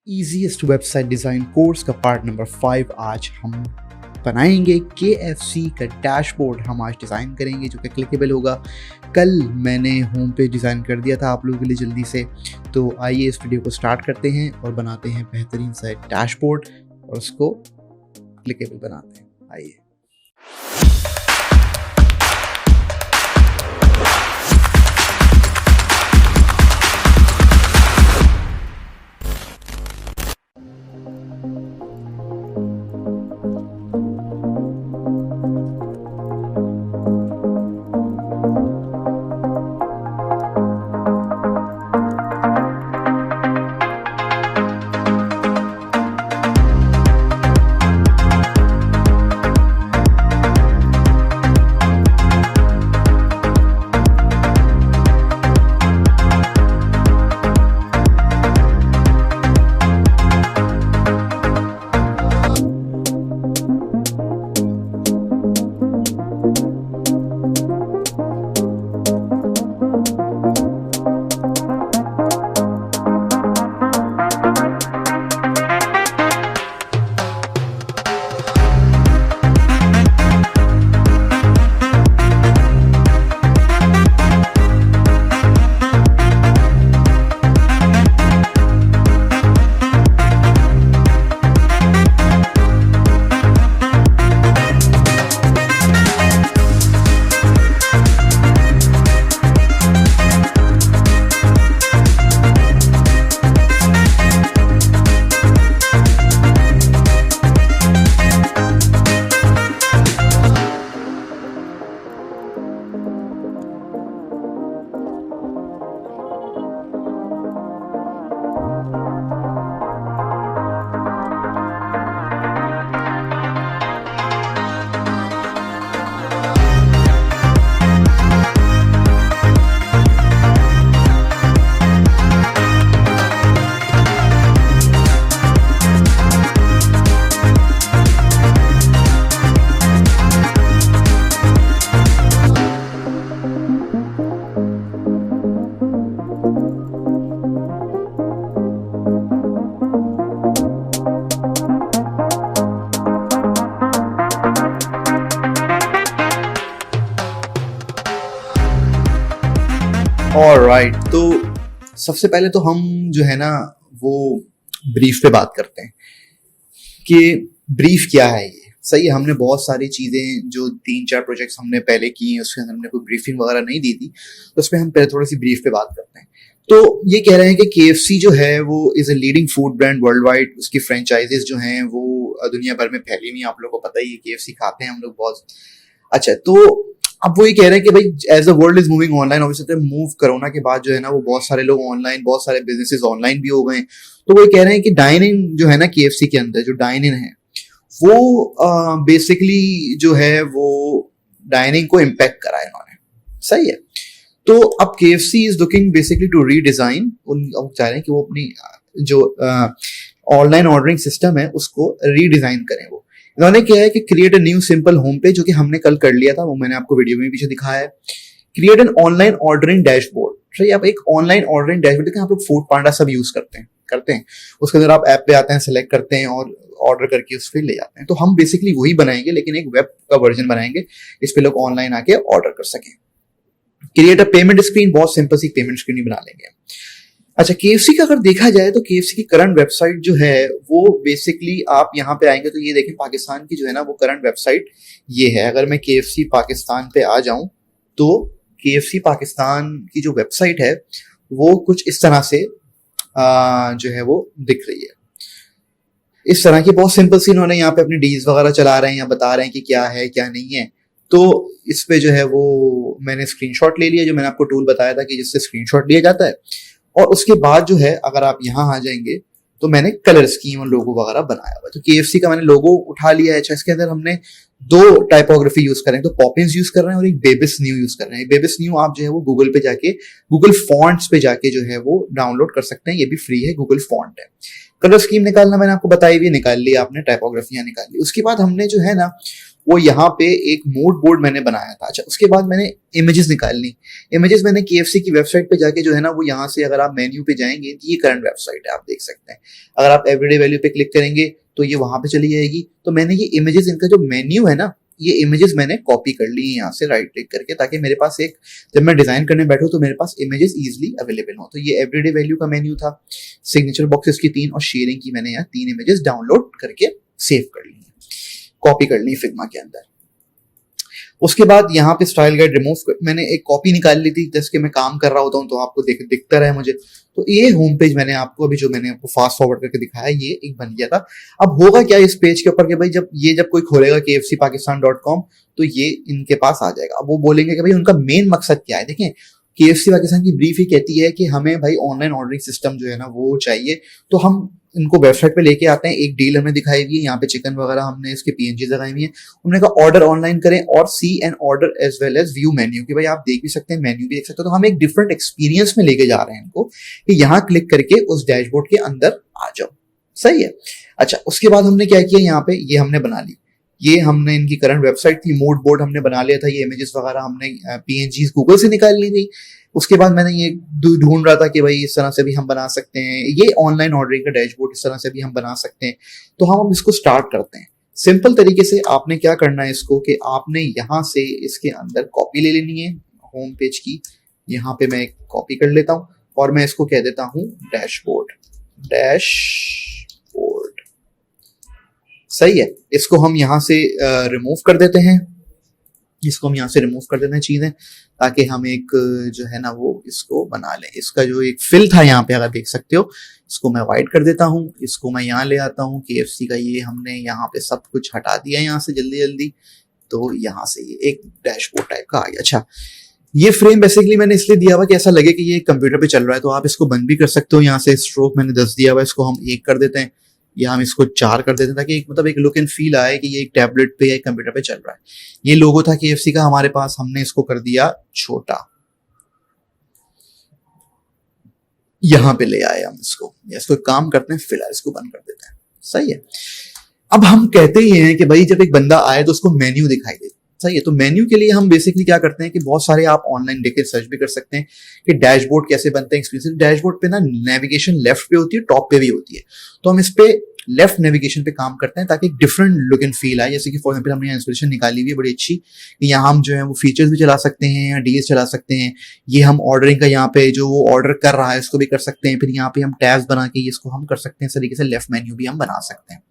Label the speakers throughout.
Speaker 1: Easiest website design course का part number 5 आज हम बनाएंगे। KFC का डैशबोर्ड हम आज डिज़ाइन करेंगे जो कि क्लिकेबल होगा। कल मैंने होम पेज डिज़ाइन कर दिया था आप लोगों के लिए जल्दी से, तो आइए इस वीडियो को स्टार्ट करते हैं और बनाते हैं बेहतरीन सा डैशबोर्ड और उसको क्लिकेबल बनाते हैं। आइए। ऑलराइट, तो सबसे पहले तो हम जो है ना वो ब्रीफ पे बात करते हैं कि ब्रीफ क्या है। ये सही है, हमने बहुत सारी चीज़ें जो 3-4 प्रोजेक्ट्स हमने पहले की हैं उसके अंदर हमने कोई ब्रीफिंग वगैरह नहीं दी थी, तो उसमें हम पहले थोड़ी सी ब्रीफ पे बात करते हैं। तो ये कह रहे हैं कि KFC जो है वो is a leading food brand world wide. उसकी फ्रेंचाइजीज जो हैं वो दुनिया भर में फैली हुई हैं। आप लोग को पता ही है KFC खाते हैं हम लोग बहुत। अच्छा, तो अब वो ये कह रहे हैं कि भाई as the world is moving online, obviously move corona के बाद जो है ना वो बहुत सारे लोग ऑनलाइन, बहुत सारे बिजनेसेस ऑनलाइन भी हो गए। तो वो ये कह रहे हैं कि डाइन इन जो है ना KFC के अंदर जो डाइन इन है वो बेसिकली जो है वो डाइनिंग को इम्पैक्ट करा है इन्होंने। सही है, तो अब KFC is looking basically to redesign. वो चाह रहे हैं कि वो अपनी जो ऑनलाइन ऑर्डरिंग सिस्टम है उसको रीडिजाइन करें। वो इन्होंने क्या है कि create a new simple home page, जो कि हमने कल कर लिया था, वो मैंने आपको वीडियो में पीछे दिखाया है। Create an online ordering dashboard. सही, आप एक ऑनलाइन ऑर्डरिंग डैशबोर्ड देखें, आप लोग फूड पांडा सब यूज करते हैं। उसके अंदर आप ऐप पे आते हैं, सेलेक्ट करते हैं और ऑर्डर करके उस पर ले जाते हैं। तो हम बेसिकली वही बनाएंगे, लेकिन एक वेब का वर्जन बनाएंगे, इस पे लोग ऑनलाइन आके ऑर्डर कर सकें। क्रिएट अ पेमेंट स्क्रीन, बहुत सिंपल सी पेमेंट स्क्रीन बना लेंगे। अच्छा, KFC का अगर देखा जाए तो KFC की करंट वेबसाइट जो है वो बेसिकली आप यहाँ पे आएंगे तो ये देखें, पाकिस्तान की जो है ना वो करंट वेबसाइट ये है। अगर मैं KFC पाकिस्तान पे आ जाऊं तो KFC पाकिस्तान की जो वेबसाइट है वो कुछ इस तरह से जो है वो दिख रही है। इस तरह की बहुत सिंपल सी इन्होंने यहाँ पे अपनी डील्स वगैरह चला रहे हैं या बता रहे हैं कि क्या है क्या नहीं है। तो इस पे जो है वो मैंने स्क्रीनशॉट ले लिया, जो मैंने आपको टूल बताया था कि जिससे स्क्रीनशॉट लिया जाता है। और उसके बाद जो है अगर आप यहाँ आ जाएंगे तो मैंने कलर स्कीम और लोगो वगैरह बनाया हुआ है। तो KFC का मैंने लोगो उठा लिया है। अच्छा, इसके अंदर हमने दो टाइपोग्राफी यूज कर रहे हैं, तो पॉपिंस यूज कर रहे हैं और एक बेबिस न्यू यूज कर रहे हैं। बेबिस न्यू आप जो है वो गूगल पे जाके, गूगल फॉन्ट्स पे जाके जो है वो डाउनलोड कर सकते हैं, ये भी फ्री है, गूगल फॉन्ट है। कलर स्कीम निकालना मैंने आपको बताई भी, निकाल ली आपने, टाइपोग्राफियां निकाल ली। उसके बाद हमने जो है ना वो यहाँ पे एक मूड बोर्ड मैंने बनाया था। अच्छा, उसके बाद मैंने इमेजेस निकाल ली। इमेजेस मैंने KFC की वेबसाइट पे जाके जो है ना, वो यहाँ से अगर आप मेन्यू पे जाएंगे तो ये करंट वेबसाइट है, आप देख सकते हैं। अगर आप एवरीडे वैल्यू पे क्लिक करेंगे तो ये वहां पे चली जाएगी। तो मैंने ये इमेजेस, इनका जो मेन्यू है ना, ये इमेजेस मैंने कॉपी कर ली यहाँ से राइट क्लिक करके, ताकि मेरे पास एक, जब मैं डिजाइन करने बैठूं तो मेरे पास इमेजेस इजीली अवेलेबल हो। तो ये एवरीडे वैल्यू का मेन्यू था, सिग्नेचर बॉक्सेस की 3 और शेयरिंग की मैंने यहाँ 3 इमेजेस डाउनलोड करके सेव कर ली, कॉपी कर ली फिग्मा के अंदर। उसके बाद यहाँ पे स्टाइल गाइड रिमूव मैंने एक कॉपी निकाल ली थी, जैसे कि मैं काम कर रहा होता हूँ तो आपको दिखता रहे मुझे। तो ये होम पेज मैंने आपको अभी जो मैंने आपको फास्ट फॉरवर्ड करके दिखाया, ये एक बन गया था। अब होगा क्या इस पेज के ऊपर कि भाई जब कोई खोलेगा kfcpakistan.com तो ये इनके पास आ जाएगा। अब वो बोलेंगे कि भाई उनका मेन मकसद क्या है। देखें, KFC पाकिस्तान की ब्रीफ ही कहती है कि हमें भाई ऑनलाइन ऑर्डरिंग सिस्टम जो है ना वो चाहिए। तो हम इनको वेबसाइट पे लेके आते हैं, एक डील हमने दिखाई हुई है, यहाँ पे चिकन वगैरह हमने इसके PNG लगाई हुई है। हमने कहा ऑर्डर ऑनलाइन करें और see and order as well as view menu, कि भाई आप देख भी सकते हैं, मेन्यू भी देख सकते हो। तो हम एक डिफरेंट एक्सपीरियंस में लेके जा रहे हैं इनको कि यहाँ क्लिक करके उस डैशबोर्ड के अंदर आ जाओ। सही है। अच्छा, उसके बाद हमने क्या किया, यहाँ पे ये हमने बना ली, ये हमने इनकी करंट वेबसाइट थी, मूड बोर्ड हमने बना लिया था, ये इमेजेस वगैरह हमने PNGs गूगल से निकाल ली थी। उसके बाद मैंने ये ढूंढ रहा था कि भाई इस तरह से भी हम बना सकते हैं, ये ऑनलाइन ऑर्डरिंग का डैशबोर्ड इस तरह से भी हम बना सकते हैं। तो हम अब इसको स्टार्ट करते हैं सिंपल तरीके से। आपने क्या करना है इसको, कि आपने यहाँ से इसके अंदर कॉपी ले लेनी है होम पेज की। यहाँ पे मैं कॉपी कर लेता हूँ और मैं इसको कह देता हूँ डैशबोर्ड। सही है। इसको हम यहाँ से रिमूव कर देते हैं, इसको हम यहाँ से रिमूव कर देते हैं चीजें, ताकि हम एक जो है ना वो इसको बना लें। इसका जो एक फिल था यहाँ पे, अगर देख सकते हो, इसको मैं वाइट कर देता हूँ। इसको मैं यहाँ ले आता हूँ, KFC का ये हमने यहाँ पे सब कुछ हटा दिया यहाँ से जल्दी जल्दी। तो यहाँ से ये एक डैशबोर्ड टाइप का आ गया। अच्छा, ये फ्रेम बेसिकली मैंने इसलिए दिया हुआ कि ऐसा लगे कि ये कंप्यूटर पे चल रहा है। तो आप इसको बंद भी कर सकते हो। यहाँ से स्ट्रोक मैंने 10 दिया हुआ, इसको हम 1 कर देते हैं, या हम इसको 4 कर देते हैं, ताकि मतलब एक लुक एंड फील आए कि ये एक टैबलेट पे या एक कंप्यूटर पे चल रहा है। ये लोगो था KFC का हमारे पास, हमने इसको कर दिया छोटा, यहां पे ले आए हम इसको। इसको काम करते हैं, फिलहाल इसको बंद कर देते हैं। सही है। अब हम कहते ही हैं कि भाई जब एक बंदा आए तो उसको मेन्यू दिखाई दे। सही है। तो मेन्यू के लिए हम बेसिकली क्या करते हैं कि बहुत सारे आप ऑनलाइन देख के सर्च भी कर सकते हैं कि डैशबोर्ड कैसे बनते हैं एक्सपीरियंस। डैशबोर्ड पे ना नेविगेशन लेफ्ट पे होती है, टॉप पे भी होती है। तो हम इस पे लेफ्ट नेविगेशन पे काम करते हैं ताकि डिफरेंट लुक एंड फील आए। जैसे कि फॉर एग्जांपल हमने यहाँ इंस्पिरेशन निकाली हुई है बड़ी अच्छी, यहाँ हम जो है वो फीचर्स भी चला सकते हैं या डील्स चला सकते हैं। ये हम ऑर्डरिंग का यहाँ पे जो वो ऑर्डर कर रहा है इसको भी कर सकते हैं। फिर यहाँ पे हम टैब्स बना के इसको हम कर सकते हैं। इस तरीके से लेफ्ट मेन्यू भी हम बना सकते हैं।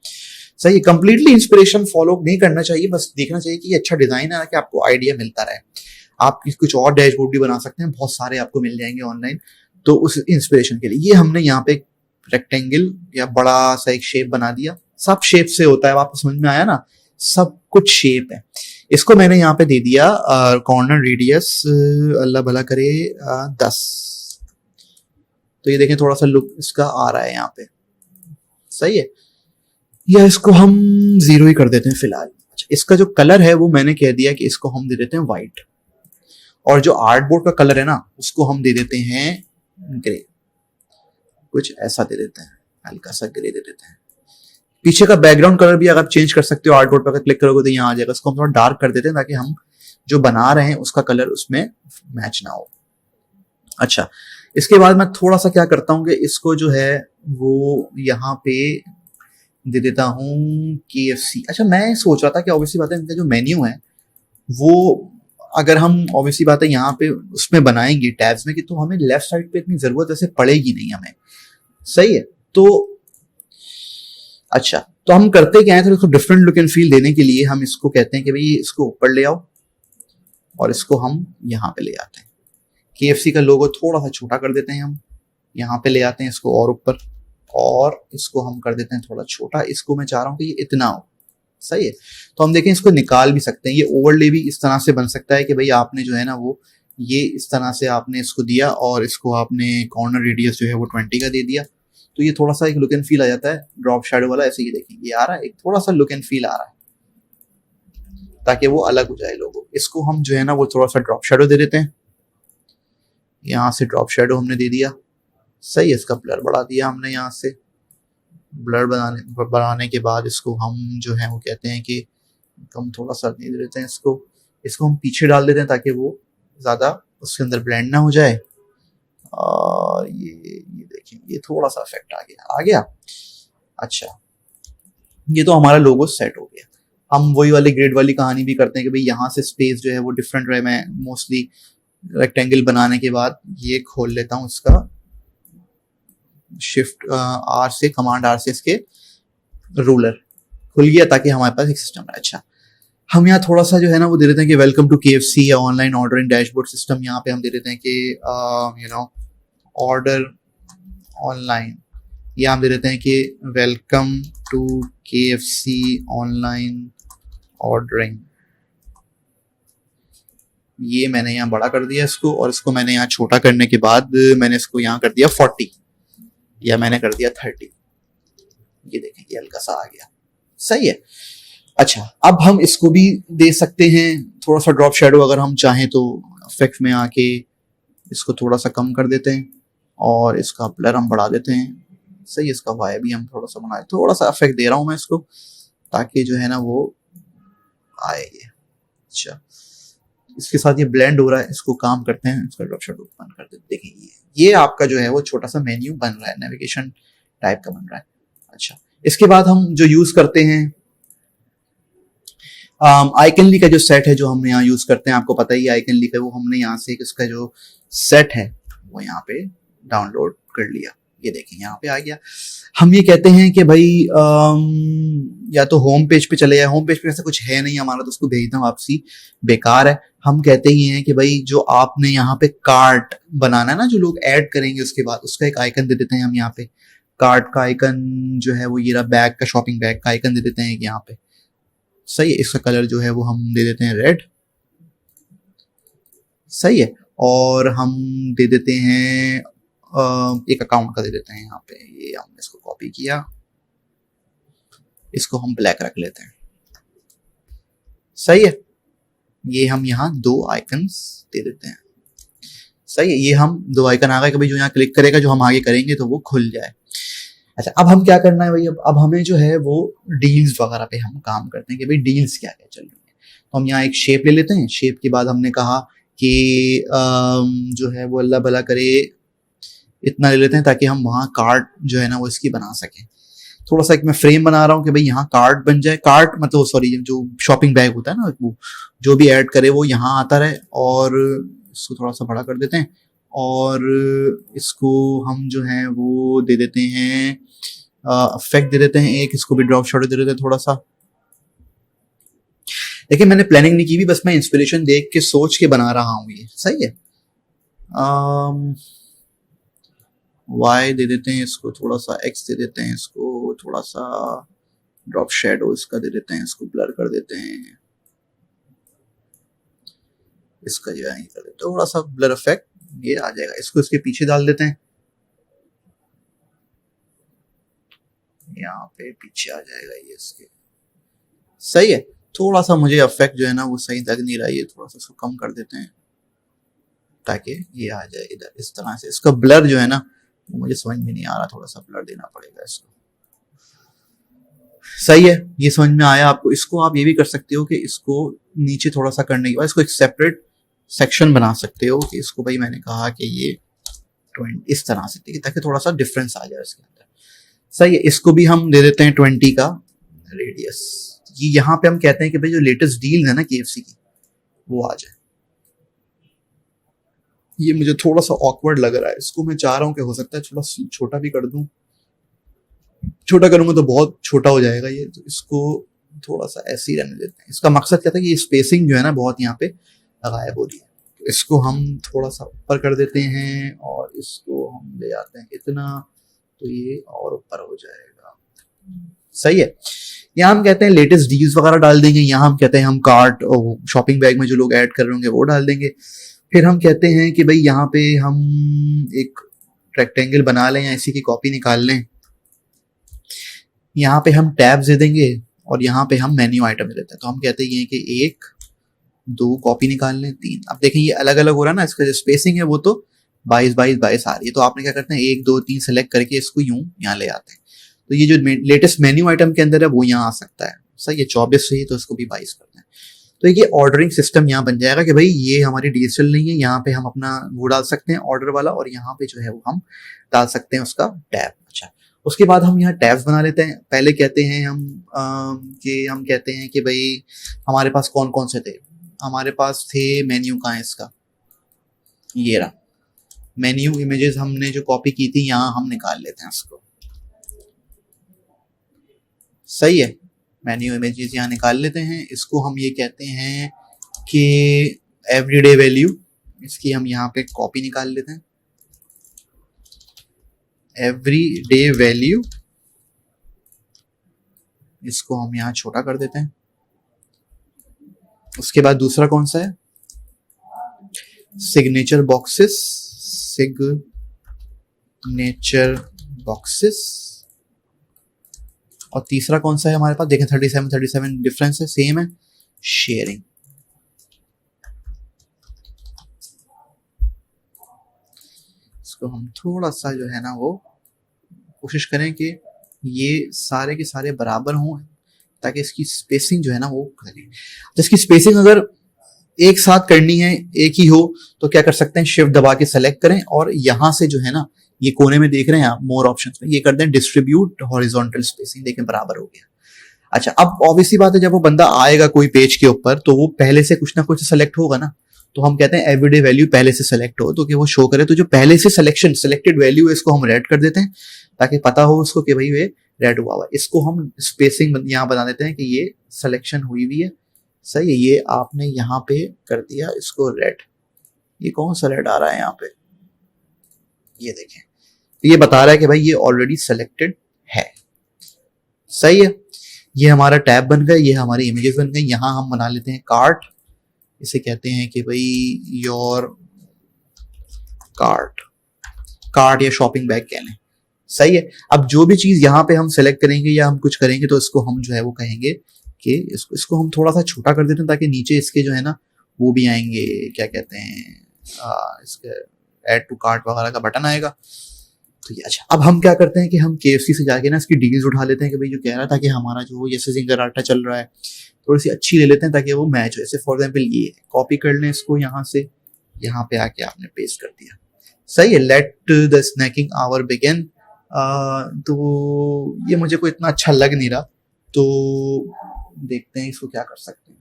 Speaker 1: सही, कंप्लीटली इंस्पिरेशन फॉलो नहीं करना चाहिए, बस देखना चाहिए कि ये अच्छा डिजाइन है, कि आपको आइडिया मिलता रहे। आप कुछ और डैशबोर्ड भी बना सकते हैं, बहुत सारे आपको मिल जाएंगे ऑनलाइन। तो उस इंस्पिरेशन के लिए ये हमने यहाँ पे रेक्टेंगल या बड़ा सा एक शेप बना दिया। सब शेप से होता है, आपको समझ में आया ना, सब कुछ शेप है। इसको मैंने यहाँ पे दे दिया कॉर्नर रेडियस, अल्लाह भला करे 10। तो ये देखें थोड़ा सा लुक इसका आ रहा है यहाँ पे। सही है। या इसको हम 0 ही कर देते हैं फिलहाल। अच्छा, इसका जो कलर है वो मैंने कह दिया कि इसको हम दे देते हैं व्हाइट, और जो आर्टबोर्ड का कलर है ना उसको हम दे देते हैं ग्रे, कुछ ऐसा दे देते हैं, हल्का सा ग्रे दे देते हैं। पीछे का बैकग्राउंड कलर भी अगर आप चेंज कर सकते हो, आर्टबोर्ड पर अगर क्लिक करोगे तो यहाँ आ जाएगा। इसको हम थोड़ा डार्क कर देते हैं ताकि हम जो बना रहे हैं उसका कलर उसमें मैच ना हो। अच्छा, इसके बाद मैं थोड़ा सा क्या करता हूँ कि इसको जो है वो यहाँ पे दे देता हूँ KFC। अच्छा, मैं सोच रहा था कि ऑब्वियसली बात है इनका जो मेन्यू है वो अगर हम ऑब्वियसली बात है यहाँ पे उसमें बनाएंगे टैब्स में कि तो हमें लेफ्ट साइड पे इतनी जरूरत ऐसे पड़ेगी नहीं हमें। सही है। तो अच्छा, तो हम करते क्या है, तो इसको डिफरेंट लुक एंड फील देने के लिए हम इसको कहते हैं कि भाई इसको ऊपर ले आओ और इसको हम यहाँ पे ले आते हैं। KFC का लोगो थोड़ा सा छोटा कर देते हैं, हम यहाँ पे ले आते हैं इसको और ऊपर, और इसको हम कर देते हैं थोड़ा छोटा। इसको मैं चाह रहा हूँ कि ये इतना हो। सही है। तो हम देखें इसको निकाल भी सकते हैं। ये ओवरले भी इस तरह से बन सकता है कि भाई आपने जो है ना वो ये इस तरह से आपने इसको दिया और इसको आपने कॉर्नर रेडियस जो है वो 20 का दे दिया, तो ये थोड़ा सा एक लुक एंड फील आ जाता है। ड्रॉप शैडो वाला ऐसे ही देखेंगे आ रहा है, एक थोड़ा सा लुक एंड फील आ रहा है ताकि वो अलग हो जाए लोगो। इसको हम जो है ना वो थोड़ा सा ड्रॉप शैडो दे देते हैं। यहाँ से ड्रॉप शैडो हमने दे दिया। सही है। इसका ब्लर बढ़ा दिया हमने, यहाँ से ब्लर बनाने के बाद इसको हम जो है वो कहते हैं कि हम थोड़ा सा दे देते हैं इसको हम पीछे डाल देते हैं ताकि वो ज़्यादा उसके अंदर ब्लेंड ना हो जाए। और ये देखिए ये थोड़ा सा इफेक्ट आ गया। अच्छा, ये तो हमारा लोगो सेट हो गया। हम वही वाली ग्रेड वाली कहानी भी करते हैं कि भाई यहाँ से स्पेस जो है वो डिफरेंट रहे। मैं मोस्टली रेक्टेंगल बनाने के बाद ये खोल लेता हूँ, इसका शिफ्ट आर से, कमांड आर से इसके रूलर खुल गया ताकि हमारे पास एक सिस्टम है। अच्छा, हम यहाँ थोड़ा सा जो है ना वो दे देते हैं कि वेलकम टू KFC या ऑनलाइन ऑर्डरिंग डैशबोर्ड सिस्टम। यहाँ पे हम दे देते हैं कि ऑर्डर ऑनलाइन, या हम दे देते हैं कि welcome to KFC online ordering. ये मैंने यहाँ बड़ा कर दिया इसको, और इसको मैंने यहाँ छोटा करने के बाद मैंने इसको यहाँ कर दिया 40 या मैंने कर दिया 30। ये देखें ये हल्का सा आ गया, सही है। अच्छा, अब हम इसको भी दे सकते हैं थोड़ा सा ड्रॉप शेडो, अगर हम चाहें तो इफेक्ट में आके इसको थोड़ा सा कम कर देते हैं और इसका ब्लर हम बढ़ा देते हैं। सही, इसका वाई भी हम थोड़ा सा बनाए, थोड़ा सा इफेक्ट दे रहा हूं मैं इसको ताकि जो है ना वो आएगी। अच्छा, इसके साथ ये ब्लेंड हो रहा है, इसको काम करते हैं, इसका ड्रॉप शेडो बंद कर देते हैं। देखिए ये आपका जो है वो छोटा सा मेन्यू बन रहा है, नेविगेशन टाइप का बन रहा है। अच्छा, इसके बाद हम जो यूज करते हैं आइकनली का जो सेट है जो हम यहाँ यूज करते हैं, आपको पता ही आइकनली का, वो हमने यहाँ से इसका जो सेट है वो यहाँ पे डाउनलोड कर लिया। ये देखें यहाँ पे आ गया। हम ये कहते हैं कि भाई या तो होम पेज पे चले जाए, होम पेज पे ऐसा कुछ है नहीं हमारा तो उसको भेजना वापसी बेकार है। हम कहते ही हैं कि भाई जो आपने यहाँ पे कार्ट बनाना है ना, जो लोग ऐड करेंगे उसके बाद उसका एक आइकन दे देते हैं हम यहाँ पे। कार्ट का आइकन जो है वो ये रहा, बैग का, शॉपिंग बैग का आइकन दे देते हैं यहाँ पे। सही है, इसका कलर जो है वो हम दे देते हैं रेड। सही है, और हम दे देते हैं एक अकाउंट का दे देते हैं यहाँ पे। ये हमने इसको कॉपी किया, इसको हम ब्लैक रख लेते हैं। सही है, ये हम यहाँ 2 आइकन्स दे देते हैं। सही है, ये हम 2 आइकन आ गए कि भाई जो यहाँ क्लिक करेगा, जो हम आगे करेंगे तो वो खुल जाए। अच्छा, अब हम क्या करना है भाई, अब हमें जो है वो डील्स वगैरह पे हम काम करते हैं कि भाई डील्स क्या क्या चल रही है। तो हम यहाँ एक शेप ले लेते हैं। शेप के बाद हमने कहा कि जो है वो अल्लाह भला करे इतना ले लेते हैं ताकि हम वहाँ कार्ड जो है ना वो इसकी बना सकें। थोड़ा सा एक मैं फ्रेम बना रहा हूँ कि भाई यहाँ कार्ड बन जाए। कार्ड मतलब सॉरी, जो शॉपिंग बैग होता है ना, वो जो भी ऐड करे वो यहाँ आता रहे। और इसको थोड़ा सा बड़ा कर देते हैं और इसको हम जो है वो दे देते हैं इफेक्ट दे देते हैं एक, इसको भी ड्रॉप शैडो दे देते हैं थोड़ा सा। देखिए मैंने प्लानिंग नहीं की भी, बस मैं इंस्पिरेशन देख के सोच के बना रहा हूँ ये। सही है, वाई दे देते हैं इसको थोड़ा सा, एक्स दे देते हैं इसको थोड़ा सा, ड्रॉप शेडो इसका दे देते हैं, इसको ब्लर कर देते हैं, इसका जो है कर देते थोड़ा सा ब्लर इफेक्ट, ये आ जाएगा। इसको इसके पीछे डाल देते हैं, यहाँ पे पीछे आ जाएगा ये इसके। सही है, थोड़ा सा मुझे इफेक्ट जो है ना वो सही लग नहीं रहा है, ये थोड़ा सा इसको कम कर देते हैं ताकि ये आ जाए इधर इस तरह से। इसका ब्लर जो है ना वो मुझे समझ में नहीं आ रहा, थोड़ा सा ब्लर देना पड़ेगा इसको। सही है, ये समझ में आया आपको। इसको आप ये भी कर सकते हो कि इसको नीचे थोड़ा सा करने के बाद इसको एक सेपरेट सेक्शन बना सकते हो कि इसको भाई मैंने कहा कि ये 20 इस तरह से, ठीक है, ताकि थोड़ा सा डिफरेंस आ जाए इसके अंदर। सही है, इसको भी हम दे देते हैं 20 का रेडियस। ये यहाँ पे हम कहते हैं कि भाई जो लेटेस्ट डील है ना KFC की वो आ जाए। ये मुझे थोड़ा सा ऑकवर्ड लग रहा है, इसको मैं चाह रहा हूँ कि हो सकता है थोड़ा छोटा भी कर दूं। छोटा करूंगा तो बहुत छोटा हो जाएगा ये, तो इसको थोड़ा सा ऐसे ही रहने देते हैं। इसका मकसद क्या था कि ये स्पेसिंग जो है ना बहुत यहाँ पे गायब हो रही है, तो इसको हम थोड़ा सा ऊपर कर देते हैं और इसको हम ले जाते हैं इतना, तो ये और ऊपर हो जाएगा। सही है, यहाँ हम कहते हैं लेटेस्ट डील्स वगैरह डाल देंगे। यहाँ हम कहते हैं हम कार्ट और शॉपिंग बैग में जो लोग ऐड कर रहे होंगे वो डाल देंगे। फिर हम कहते हैं कि भाई यहाँ पे हम एक रेक्टेंगल बना लें या इसी की कॉपी निकाल लें। यहाँ पे हम टैब्स दे देंगे और यहाँ पे हम मेन्यू आइटम दे देते हैं। तो हम कहते हैं कि 1 2 कॉपी निकाल लें 3। अब देखें ये अलग अलग हो रहा है ना, इसका जो स्पेसिंग है वो तो 22 आ रही है। तो आपने क्या करते हैं 1 2 3 सेलेक्ट करके इसको यूं यहाँ ले आते हैं, तो ये जो लेटेस्ट मेन्यू आइटम के अंदर है वो यहाँ आ सकता है। सही है, 24 चाहिए तो इसको भी 22 करते हैं। तो ये ऑर्डरिंग सिस्टम यहाँ बन जाएगा कि भाई ये हमारी डिजिटल नहीं है, यहाँ पे हम अपना वो डाल सकते हैं ऑर्डर वाला, और यहाँ पे जो है वो हम डाल सकते हैं उसका टैब। अच्छा, उसके बाद हम यहाँ टैब्स बना लेते हैं। पहले कहते हैं हम कहते हैं कि भाई हमारे पास कौन कौन से थे, हमारे पास थे मेन्यू, कहाँ है इसका, ये रहा मेन्यू। इमेजेस हमने जो कॉपी की थी यहाँ हम निकाल लेते हैं इसको, सही है, मेन्यू इमेजेस यहाँ निकाल लेते हैं। इसको हम ये कहते हैं कि एवरीडे वैल्यू, इसकी हम यहाँ पे कॉपी निकाल लेते हैं, एवरीडे वैल्यू, इसको हम यहाँ छोटा कर देते हैं। उसके बाद दूसरा कौन सा है, सिग्नेचर बॉक्सेस, सिग्नेचर बॉक्सेस। और तीसरा कौन सा है हमारे पास, देखें 37 डिफरेंस है, सेम है, शेयरिंग। इसको हम थोड़ा सा जो है ना वो कोशिश करें कि ये सारे के सारे बराबर हों, ताकि इसकी स्पेसिंग जो है ना वो करें। जिसकी स्पेसिंग अगर एक साथ करनी है, एक ही हो, तो क्या कर सकते हैं, शिफ्ट दबा के सेलेक्ट करें और यहां से जो है ना, ये कोने में देख रहे हैं आप मोर ऑप्शंस में, ये कर दें डिस्ट्रीब्यूट हॉरिजॉन्टल स्पेसिंग, देखें बराबर हो गया। अच्छा, अब ऑब्वियसली बात है, जब वो बंदा आएगा कोई पेज के ऊपर तो वो पहले से कुछ ना कुछ सेलेक्ट होगा ना, तो हम कहते हैं एवरीडे वैल्यू पहले से सेलेक्ट हो तो कि वो शो करे। तो जो पहले से सेलेक्टेड वैल्यू है इसको हम रेड कर देते हैं, ताकि पता हो उसको कि भाई ये रेड हुआ हुआ। इसको हम स्पेसिंग यहाँ बना देते हैं कि ये सिलेक्शन हुई हुई है, सही है। ये आपने यहाँ पे कर दिया इसको रेड, ये कौन सा रेड आ रहा है यहाँ पे, ये देखें, ये बता रहा है कि भाई ये ऑलरेडी सेलेक्टेड है, सही है। ये हमारा टैब बन गया, ये हमारी इमेजेस बन गई। यहाँ हम बना लेते हैं कार्ट, इसे कहते हैं कि भाई योर कार्ट या शॉपिंग बैग कह लें, सही है। अब जो भी चीज यहाँ पे हम सेलेक्ट करेंगे या हम कुछ करेंगे तो इसको हम जो है वो कहेंगे कि इसको हम थोड़ा सा छोटा कर देते हैं, ताकि नीचे इसके जो है ना वो भी आएंगे, क्या कहते हैं, इसके ऐड टू कार्ट वगैरह का बटन आएगा। तो ये अच्छा, अब हम क्या करते हैं कि हम KFC से जाके ना इसकी डील्स उठा लेते हैं कि भाई जो कह रहा था कि हमारा जो जैसे जिंगर आटा चल रहा है थोड़ी सी अच्छी ले लेते हैं ताकि वो मैच हो। जैसे फॉर एग्जाम्पल ये कॉपी कर लें इसको, यहाँ से यहाँ पे आके आपने पेस्ट कर दिया, सही है। Let the snacking hour begin. तो ये मुझे कोई इतना अच्छा लग नहीं रहा, तो देखते हैं इसको क्या कर सकते हैं।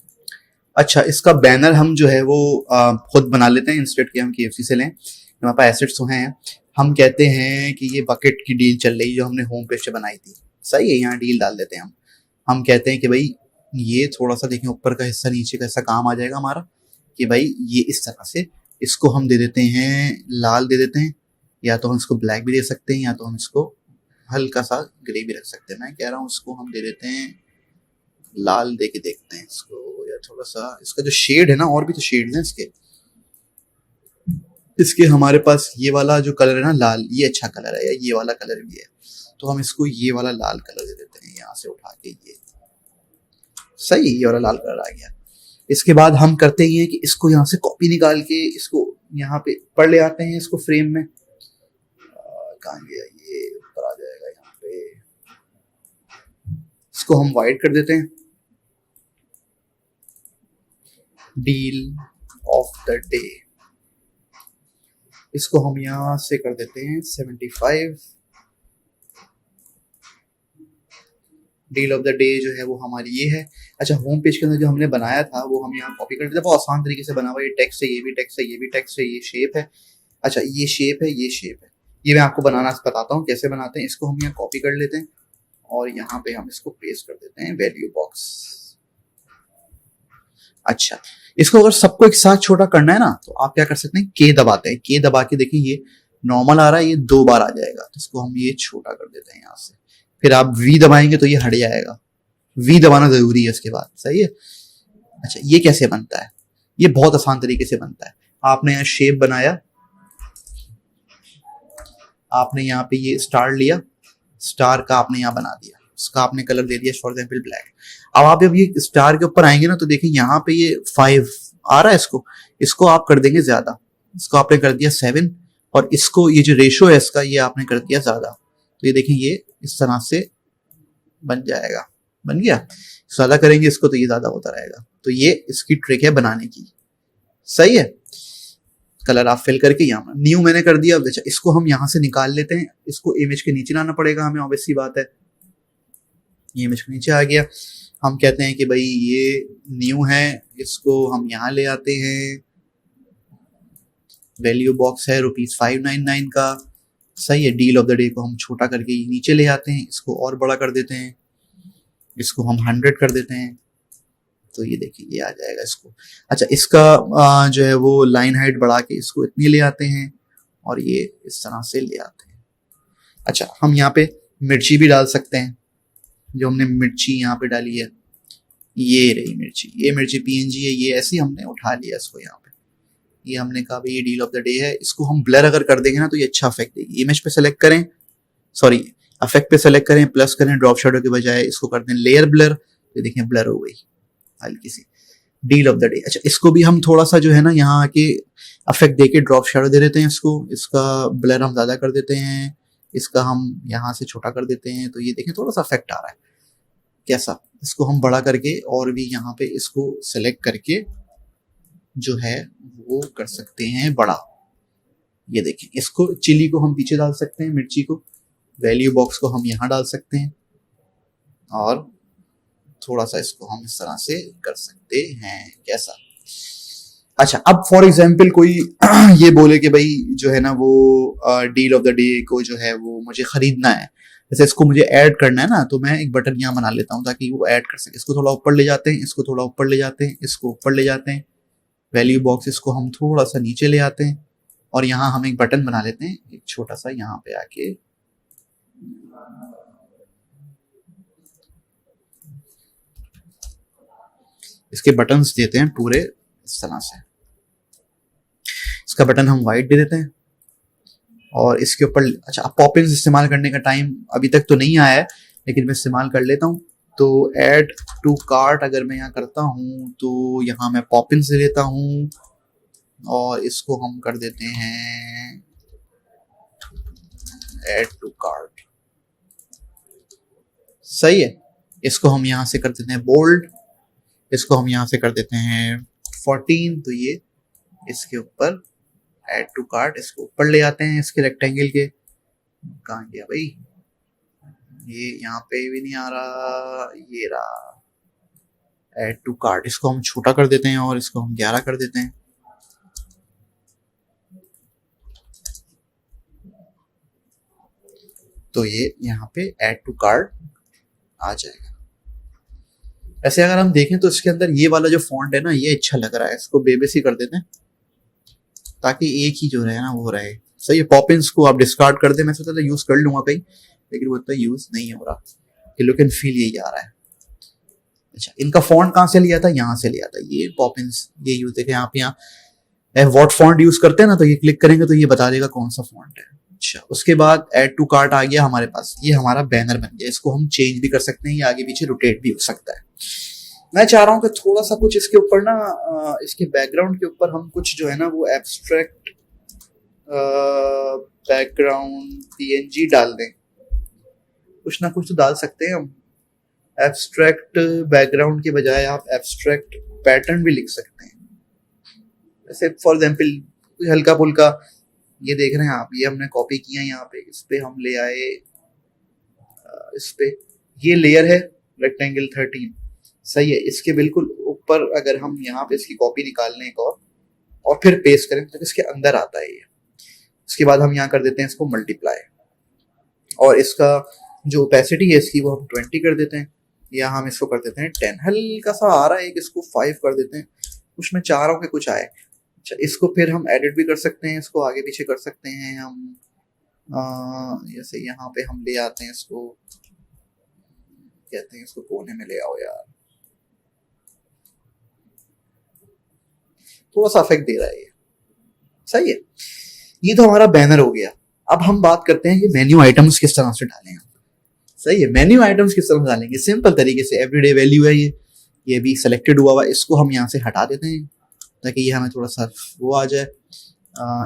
Speaker 1: अच्छा, इसका बैनर हम जो है वो खुद बना लेते हैं, इंस्टेड के हम KFC से लें। हमारे पास एसेट्स तो हैं, हम कहते हैं कि ये बकेट की डील चल रही जो हमने होम पेज पे बनाई थी, सही है। यहाँ डील डाल देते हैं हम कहते हैं कि भाई ये थोड़ा सा देखें, ऊपर का हिस्सा नीचे का हिस्सा काम आ जाएगा हमारा, कि भाई ये इस तरह से, इसको हम दे देते हैं लाल दे देते हैं, या तो हम इसको ब्लैक भी दे सकते हैं, या तो हम इसको हल्का सा ग्रे भी रख सकते हैं। मैं कह रहा हूँ इसको हम दे देते हैं लाल, दे के देखते हैं इसको, या थोड़ा सा इसका जो शेड है ना, और भी तो शेड हैं इसके हमारे पास ये वाला जो कलर है ना लाल, ये अच्छा कलर है, या ये वाला कलर भी है, तो हम इसको ये वाला लाल कलर दे देते हैं। यहाँ से उठा के ये, सही, ये वाला लाल कलर आ गया। इसके बाद हम करते ही हैं कि इसको यहाँ से कॉपी निकाल के इसको यहाँ पे ऊपर ले आते हैं, इसको फ्रेम में, कहाँ गया ये, ऊपर आ जाएगा यहाँ पे। इसको हम वाइट कर देते हैं, डील ऑफ द डे, इसको हम यहाँ से कर देते हैं 75। डील ऑफ द डे जो है वो हमारी ये है। अच्छा, होम पेज के अंदर जो हमने बनाया था वो हम यहाँ कॉपी कर देते हैं, बहुत आसान तरीके से बना हुआ। ये टेक्स्ट है, ये भी टेक्स्ट है, ये भी टेक्स्ट है, ये शेप है। अच्छा, ये शेप है, ये शेप है, ये मैं आपको बनाना बताता हूँ कैसे बनाते हैं। इसको हम यहाँ कॉपी कर लेते हैं और यहाँ पे हम इसको पेस्ट कर देते हैं वैल्यू बॉक्स। अच्छा, इसको अगर सबको एक साथ छोटा करना है ना, तो आप क्या कर सकते हैं, के दबाते हैं, के दबा के देखिए ये नॉर्मल आ रहा है, ये 2 बार आ जाएगा, तो इसको हम ये छोटा कर देते हैं यहाँ से। फिर आप V दबाएंगे तो ये हट जाएगा, V दबाना जरूरी है इसके बाद, सही है। अच्छा, ये कैसे बनता है, ये बहुत आसान तरीके से बनता है। आपने यहाँ शेप बनाया, आपने यहाँ पे ये स्टार लिया, स्टार का आपने यहाँ बना दिया, उसका आपने कलर दे दिया फॉर एग्जाम्पल ब्लैक। अब आप जब ये स्टार के ऊपर आएंगे ना, तो देखिए यहाँ पे ये 5 आ रहा है, इसको आप कर देंगे ज्यादा, इसको आपने कर दिया 7, और इसको ये जो रेशो है इसका ये आपने कर दिया ज्यादा, तो ये देखिए ये इस तरह से बन जाएगा, बन गया। ज़्यादा करेंगे इसको तो ये ज़्यादा होता रहेगा। तो ये इसकी ट्रिक है बनाने की। सही है। कलर आप फिल करके यहाँ न्यू मैंने कर दिया। अच्छा इसको हम यहाँ से निकाल लेते हैं, इसको इमेज के नीचे लाना पड़ेगा हमें, ऑब्वियस सी बात है। ये इमेज के नीचे आ गया। हम कहते हैं कि भाई ये न्यू है, इसको हम यहाँ ले आते हैं। वैल्यू बॉक्स है ₹599 का। सही है। डील ऑफ द डे को हम छोटा करके नीचे ले आते हैं, इसको और बड़ा कर देते हैं, इसको हम 100 कर देते हैं। तो ये देखिए ये आ जाएगा इसको। अच्छा इसका जो है वो लाइन हाइट बढ़ा के इसको इतनी ले आते हैं और ये इस तरह से ले आते हैं। अच्छा हम यहाँ पे मिर्ची भी डाल सकते हैं। जो हमने मिर्ची यहाँ पे डाली है, ये रही मिर्ची, ये मिर्ची PNG है, ये ऐसे ही हमने उठा लिया इसको यहाँ पे। ये हमने कहा भाई ये डील ऑफ द डे है। इसको हम ब्लर अगर कर देंगे ना तो ये अच्छा इफेक्ट देगी। इमेज पे सेलेक्ट करें, सॉरी इफेक्ट पे सेलेक्ट करें, प्लस करें ड्रॉप शैडो के बजाय, इसको कर दें लेयर ब्लर। तो देखिए ब्लर हो गई हल्की सी। Deal of the day. अच्छा इसको भी हम थोड़ा सा जो है ना यहाँ आके इफेक्ट देके ड्रॉप शैडो दे देते हैं इसको। इसका ब्लर हम ज्यादा कर देते हैं, इसका हम यहाँ से छोटा कर देते हैं। तो ये देखें थोड़ा सा इफेक्ट आ रहा है कैसा। इसको हम बड़ा करके और भी यहाँ पे इसको सेलेक्ट करके जो है वो कर सकते हैं बड़ा। ये देखें इसको चिली को हम पीछे डाल सकते हैं, मिर्ची को। वैल्यू बॉक्स को हम यहाँ डाल सकते हैं और थोड़ा सा इसको हम इस तरह से कर सकते हैं कैसा। अच्छा अब फॉर एग्जाम्पल कोई ये बोले कि भाई जो है ना वो डील ऑफ द डे को जो है वो मुझे खरीदना है, जैसे इसको मुझे ऐड करना है ना, तो मैं एक बटन यहाँ बना लेता हूँ ताकि वो ऐड कर सके। इसको थोड़ा ऊपर ले जाते हैं, इसको थोड़ा ऊपर ले जाते हैं, इसको ऊपर ले जाते हैं। वैल्यू बॉक्स इसको हम थोड़ा सा नीचे ले आते हैं और यहाँ हम एक बटन बना लेते हैं एक छोटा सा, यहाँ पे आके इसके बटन्स देते हैं पूरे इस तरह से। इसका बटन हम वाइट दे देते हैं और इसके ऊपर अच्छा अब पॉपिंस इस्तेमाल करने का टाइम अभी तक तो नहीं आया है, लेकिन मैं इस्तेमाल कर लेता हूँ। तो ऐड टू कार्ट अगर मैं यहाँ करता हूँ तो यहाँ मैं पॉपिंस दे देता हूँ और इसको हम कर देते हैं ऐड टू कार्ट। सही है। इसको हम यहाँ से कर देते हैं बोल्ड, इसको हम यहाँ से कर देते हैं 14। तो ये इसके ऊपर ऐड टू कार्ट, इसको ऊपर ले आते हैं इसके रेक्टेंगल के। कहाँ गया भाई, ये यहाँ पे भी नहीं आ रहा, ये रहा ऐड टू कार्ट। इसको हम छोटा कर देते हैं और इसको हम 11 कर देते हैं। तो ये यहाँ पे ऐड टू कार्ट आ जाएगा। ऐसे अगर हम देखें तो इसके अंदर ये वाला जो फॉन्ट है ना ये अच्छा लग रहा है, इसको बेबेसी कर देते हैं ताकि एक ही जो रहे ना वो रहे। सही है। पॉपिंस को आप डिस्कार्ड कर दें, मैं सोचा था यूज कर लूंगा कहीं, लेकिन वो इतना यूज नहीं हो रहा। कि लुक एंड फील यही आ रहा है। अच्छा इनका फॉन्ट कहाँ से लिया था, यहाँ से लिया था। ये पॉपिंस ये यूज देखें आप यहाँ व्हाट फॉन्ट यूज करते हैं ना, तो ये क्लिक करेंगे तो ये बता देगा कौन सा फॉन्ट है। अच्छा उसके बाद ऐड टू कार्ट आ गया हमारे पास, ये हमारा बैनर बन गया। इसको हम चेंज भी कर सकते हैं, ये आगे पीछे रोटेट भी हो सकता है। मैं चाह रहा हूँ कि थोड़ा सा कुछ इसके ऊपर ना इसके बैकग्राउंड के ऊपर हम कुछ जो है ना वो एब्स्ट्रैक्ट बैकग्राउंड PNG डाल दें। कुछ ना कुछ तो डाल सकते हैं हम। एब्स्ट्रैक्ट बैकग्राउंड के बजाय आप एब्स्ट्रैक्ट पैटर्न भी लिख सकते हैं। जैसे फॉर एग्जाम्पल हल्का फुल्का ये देख रहे हैं आप, ये हमने कॉपी किया यहाँ पे, इस पे हम ले आए, इस पे ये लेयर है रेक्टेंगल 13। सही है। इसके बिल्कुल ऊपर अगर हम यहाँ पे इसकी कॉपी निकाल लें एक और फिर पेस्ट करें तो इसके अंदर आता है ये। उसके बाद हम यहाँ कर देते हैं इसको मल्टीप्लाई और इसका जो ओपेसिटी है इसकी वो हम 20 कर देते हैं, या हम इसको कर देते हैं 10। हल्का सा आ रहा है, इसको 5 कर देते हैं। कुछ मैं चाह रहा हूँ कि कुछ आए। अच्छा इसको फिर हम एडिट भी कर सकते हैं, इसको आगे पीछे कर सकते हैं हम। जैसे यहाँ पे हम ले आते हैं इसको, कहते हैं इसको कोने में ले आओ यार, थोड़ा सा इफेक्ट दे रहा है ये। सही है। ये तो हमारा बैनर हो गया। अब हम बात करते हैं कि मेन्यू आइटम्स किस तरह से डालें हम। सही है। मेन्यू आइटम्स किस तरह से डालेंगे, सिंपल तरीके से एवरीडे वैल्यू है ये भी सिलेक्टेड हुआ हुआ, इसको हम यहाँ से हटा देते हैं ताकि ये हमें थोड़ा सा वो आ जाए।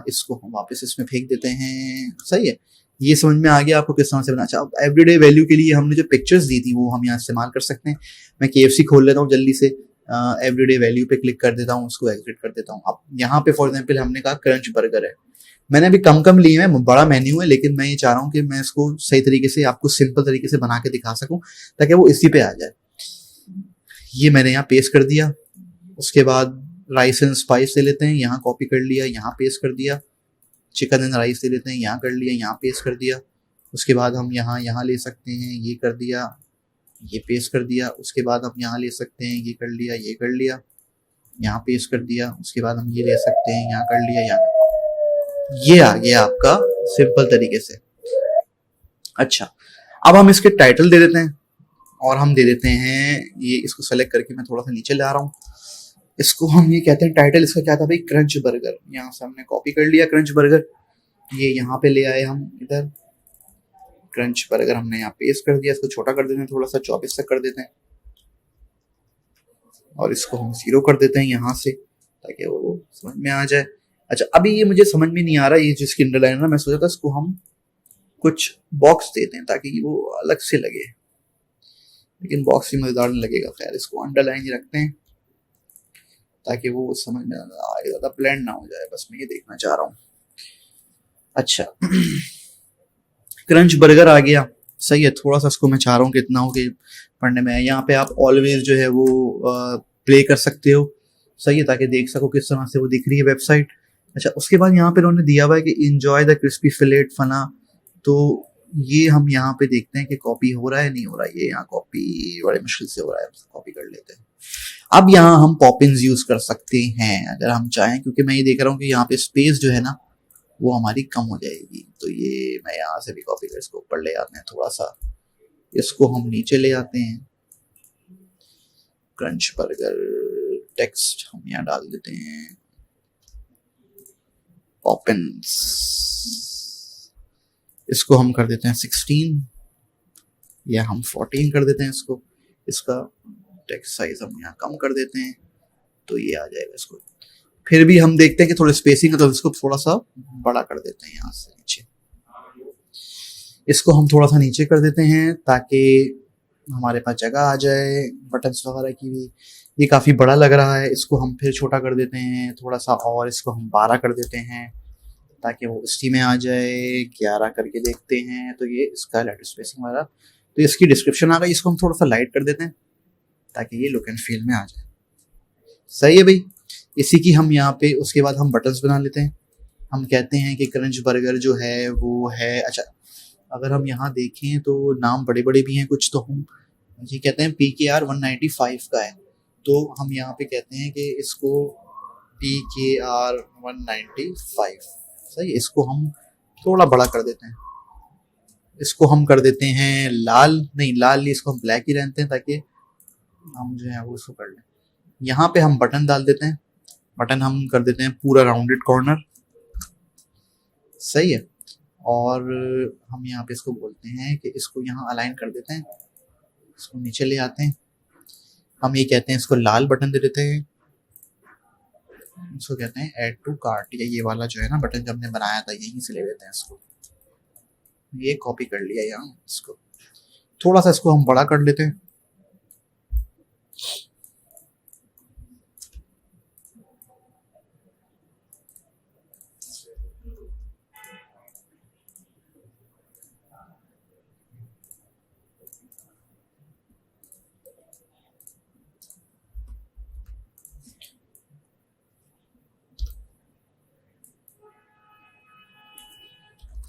Speaker 1: इसको हम वापस इसमें फेंक देते हैं। सही है। ये समझ में आ गया आपको किस तरह से बनाना। अच्छा, अब एवरीडे वैल्यू के लिए हमने जो पिक्चर्स दी थी वो हम यहाँ इस्तेमाल कर सकते हैं। मैं KFC खोल लेता हूँ जल्दी से, एवरीडे वैल्यू पे क्लिक कर देता हूँ, उसको एग्जिट कर देता हूँ। अब यहाँ पे फॉर एग्जाम्पल हमने कहा क्रंच बर्गर है, मैंने अभी कम कम लिए हैं, बड़ा मेन्यू है, लेकिन मैं ये चाह रहा हूँ कि मैं इसको सही तरीके से आपको सिंपल तरीके से बना के दिखा सकूँ ताकि वो इसी पे आ जाए। ये मैंने यहाँ पेस्ट कर दिया। उसके बाद राइस एंड स्पाइस ले लेते हैं, यहाँ कॉपी कर लिया, यहाँ पेस्ट कर दिया। चिकन एंड राइस ले लेते हैं, यहाँ कर लिया, यहाँ पेस्ट कर दिया। उसके बाद हम यहाँ ले सकते हैं, ये कर दिया, ये पेस्ट कर दिया। उसके बाद हम यहाँ ले सकते हैं, ये कर लिया, ये कर लिया, यहाँ पेस्ट कर दिया। उसके बाद हम ये ले सकते हैं, यहाँ कर लिया, यहाँ, ये आ गया आपका सिंपल तरीके से। अच्छा, अब हम इसके टाइटल दे देते हैं और हम दे देते हैं ये, इसको सेलेक्ट करके मैं थोड़ा सा नीचे ले आ रहा हूँ। इसको हम ये कहते हैं टाइटल, इसका क्या था भाई, क्रंच बर्गर। यहाँ से हमने कॉपी कर लिया क्रंच बर्गर, ये यहाँ पे ले आए हम इधर, क्रंच बर्गर हमने यहाँ पेस्ट कर दिया। इसको छोटा कर देते हैं, थोड़ा सा 24 तक कर देते हैं और इसको हम 0 कर देते हैं यहाँ से ताकि वो समझ में आ जाए। अच्छा, अभी ये मुझे समझ में नहीं आ रहा, ये जिसकी अंडरलाइन है ना, मैं सोचा था इसको हम कुछ बॉक्स देते हैं ताकि वो अलग से लगे, लेकिन बॉक्स ही मजेदार नहीं लगेगा। खैर, इसको अंडरलाइन ही रखते हैं ताकि वो समझ में आए, ज्यादा ब्लेंड ना हो जाए, बस मैं ये देखना चाह रहा हूँ। अच्छा, क्रंच बर्गर आ गया, सही है। थोड़ा सा इसको मैं चाह रहा हूँ कि इतना हो कि पढ़ने में। यहाँ पे आप ऑलवेज जो है वो प्ले कर सकते हो, सही है, ताकि देख सको किस तरह से वो दिख रही है वेबसाइट। अच्छा, उसके बाद यहाँ पे उन्होंने दिया हुआ है कि इंजॉय द क्रिस्पी फिलेट फना, तो ये हम यहाँ पे देखते हैं कि कॉपी हो रहा है नहीं हो रहा है। ये यहाँ कॉपी बड़े मुश्किल से हो रहा है, कॉपी कर लेते हैं। अब यहाँ हम पॉपिंस यूज कर सकते हैं अगर हम चाहें, क्योंकि मैं ये देख रहा हूँ कि यहाँ पे स्पेस जो है ना वो हमारी कम हो जाएगी। तो ये मैं यहाँ से भी कॉपी कर, इसको ऊपर ले आते हैं थोड़ा सा, इसको हम नीचे ले आते हैं। क्रंच बर्गर टेक्स्ट हम यहाँ डाल देते हैं, पॉपिंस, इसको हम कर देते हैं 16 या हम 14 कर देते हैं इसको। इसका टेक्स्ट साइज हम यहाँ कम कर देते हैं तो ये आ जाएगा। इसको फिर भी हम देखते हैं कि थोड़ी स्पेसिंग है तो इसको थोड़ा सा बड़ा कर देते हैं यहाँ से नीचे। इसको हम थोड़ा सा नीचे कर देते हैं ताकि हमारे पास जगह आ जाए बटन्स वगैरह की भी। ये काफ़ी बड़ा लग रहा है, इसको हम फिर छोटा कर देते हैं थोड़ा सा, और इसको हम 12 कर देते हैं ताकि वो इसी में आ जाए। 11 करके देखते हैं तो ये इसका लेटर स्पेसिंग वाला, तो इसकी डिस्क्रिप्शन आ गई। इसको हम थोड़ा सा लाइट कर देते हैं ताकि ये लुक एंड फील में आ जाए। सही है भाई, इसी की हम यहाँ पे उसके बाद हम बटन्स बना लेते हैं। हम कहते हैं कि क्रंच बर्गर जो है वो है, अच्छा अगर हम यहाँ देखें तो नाम बड़े बड़े भी हैं कुछ, तो हम ये कहते हैं PKR 195 का है, तो हम यहाँ पे कहते हैं कि इसको PKR 195, सही। इसको हम थोड़ा बड़ा कर देते हैं, इसको हम कर देते हैं लाल, नहीं लाल नहीं, इसको हम ब्लैक ही रहते हैं ताकि हम जो है वो इसको कर लें। यहाँ पे हम बटन डाल देते हैं, बटन हम कर देते हैं पूरा राउंडेड कॉर्नर, सही है। और हम यहाँ पे इसको बोलते हैं कि इसको यहाँ अलाइन कर देते हैं, इसको नीचे ले आते हैं। हम ये कहते हैं इसको लाल बटन दे देते हैं, इसको कहते हैं ऐड टू कार्ट, या ये वाला जो है ना बटन जो हमने बनाया था यहीं से ले लेते हैं इसको। ये कॉपी कर लिया यहाँ, इसको थोड़ा सा इसको हम बड़ा कर लेते हैं।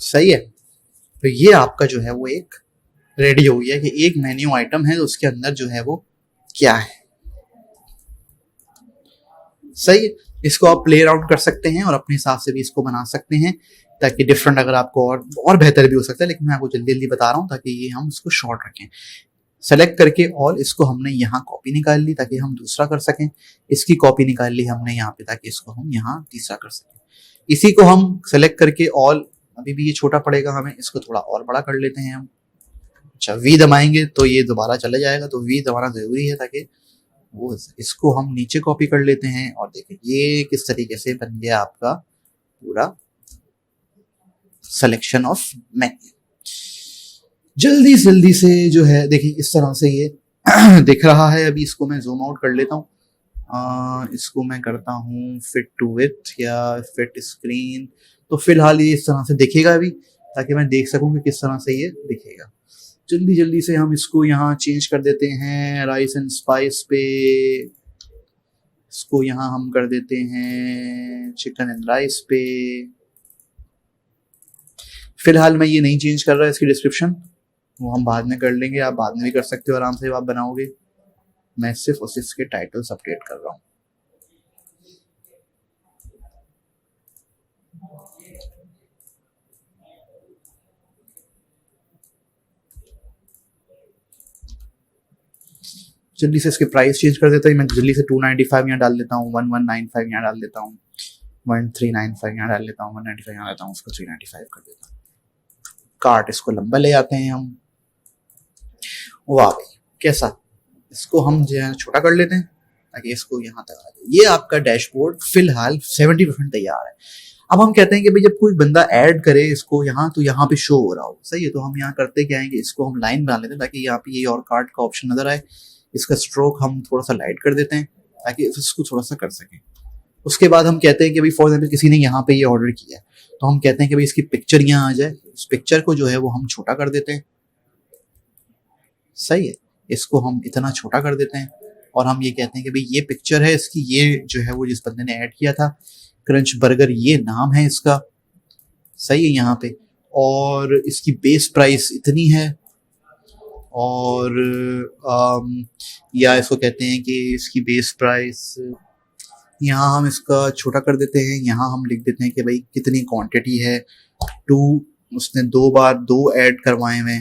Speaker 1: सही है, तो ये आपका जो है वो एक रेडी हो गया कि एक मेन्यू आइटम है तो उसके अंदर जो है वो क्या है। सही है, इसको आप प्ले अराउंड कर सकते हैं और अपने हिसाब से भी इसको बना सकते हैं ताकि डिफरेंट अगर आपको और बेहतर भी हो सकता है, लेकिन मैं आपको जल्दी जल्दी बता रहा हूँ ताकि ये हम इसको शॉर्ट रखें। सेलेक्ट करके और इसको हमने यहाँ कॉपी निकाल ली ताकि हम दूसरा कर सकें, इसकी कॉपी निकाल ली हमने यहाँ पे ताकि इसको हम यहाँ तीसरा कर सकें। इसी को हम सेलेक्ट करके ऑल, अभी भी ये छोटा पड़ेगा हमें, इसको थोड़ा और बड़ा कर लेते हैं हम। अच्छा, वी दबाएंगे तो ये दोबारा चला जाएगा, तो वी दबाना जरूरी है ताकि वो, इसको हम नीचे कॉपी कर लेते हैं और देखिए ये किस तरीके से बन गया आपका पूरा सिलेक्शन ऑफ मेन्यू। जल्दी से जो है देखिए इस तरह से ये दिख रहा है। अभी इसको मैं जूम आउट कर लेता हूँ, इसको मैं करता हूँ फिट टू विथ या फिट स्क्रीन। तो फिलहाल ये इस तरह से दिखेगा अभी, ताकि मैं देख सकूं कि किस तरह से ये दिखेगा। जल्दी से हम इसको यहाँ चेंज कर देते हैं राइस एंड स्पाइस पे, इसको यहाँ हम कर देते हैं चिकन एंड राइस पे। फिलहाल मैं ये नहीं चेंज कर रहा इसकी डिस्क्रिप्शन, वो हम बाद में कर लेंगे, आप बाद में भी कर सकते हो आराम से आप बनाओगे। मैं सिर्फ उस इसके टाइटल्स अपडेट कर रहा हूँ। जल्दी से इसके प्राइस चेंज कर देता हूँ मैं, जल्दी से 295 यहाँ डाल देता हूँ, 1195 यहाँ डाल देता हूँ, 1395 यहाँ डाल लेता हूँ, 195 यहाँ डालता हूँ, उसको 395 कर देता हूँ। कार्ट इसको लंबा ले आते हैं हम। वाह भाई कैसा, इसको हम जो है छोटा कर लेते हैं ताकि इसको यहाँ तक आ जाए। ये आपका डैशबोर्ड फिलहाल 70% तैयार है। अब हम कहते हैं कि भाई जब कोई बंदा ऐड करे इसको यहाँ, तो यहाँ पे शो हो रहा हो, सही है। तो हम यहाँ करते क्या है कि इसको हम लाइन बना लेते हैं ताकि यहाँ पे ये और कार्ट का ऑप्शन नजर आए। इसका स्ट्रोक हम थोड़ा सा लाइट कर देते हैं ताकि इसको थोड़ा सा कर सकें। उसके बाद हम कहते हैं कि भाई फॉर एग्जाम्पल किसी ने यहाँ पे ये ऑर्डर किया है, तो हम कहते हैं कि भाई इसकी पिक्चर यहाँ आ जाए। इस पिक्चर को जो है वो हम छोटा कर देते हैं, सही है। इसको हम इतना छोटा कर देते हैं और हम ये कहते हैं कि भाई ये पिक्चर है इसकी, ये जो है वो जिस बंदे ने ऐड किया था क्रंच बर्गर, ये नाम है इसका, सही है यहाँ पे। और इसकी बेस प्राइस इतनी है, और या इसको कहते हैं कि इसकी बेस प्राइस, यहाँ हम इसका छोटा कर देते हैं। यहाँ हम लिख देते हैं कि भाई कितनी क्वांटिटी है, 2, उसने 2 बार 2 ऐड करवाए हुए,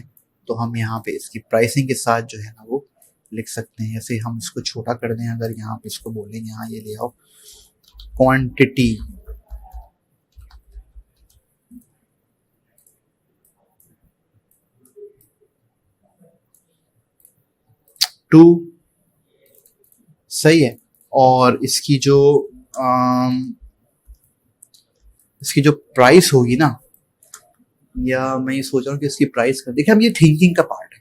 Speaker 1: तो हम यहाँ पे इसकी प्राइसिंग के साथ जो है ना वो लिख सकते हैं। ऐसे हम इसको छोटा कर दें, अगर यहाँ पे इसको बोलेंगे यहाँ ये ले आओ क्वांटिटी, टू, सही है। और इसकी जो प्राइस होगी ना, या मैं ये सोच रहा हूँ कि इसकी प्राइस कर, देखिए हम ये थिंकिंग का पार्ट है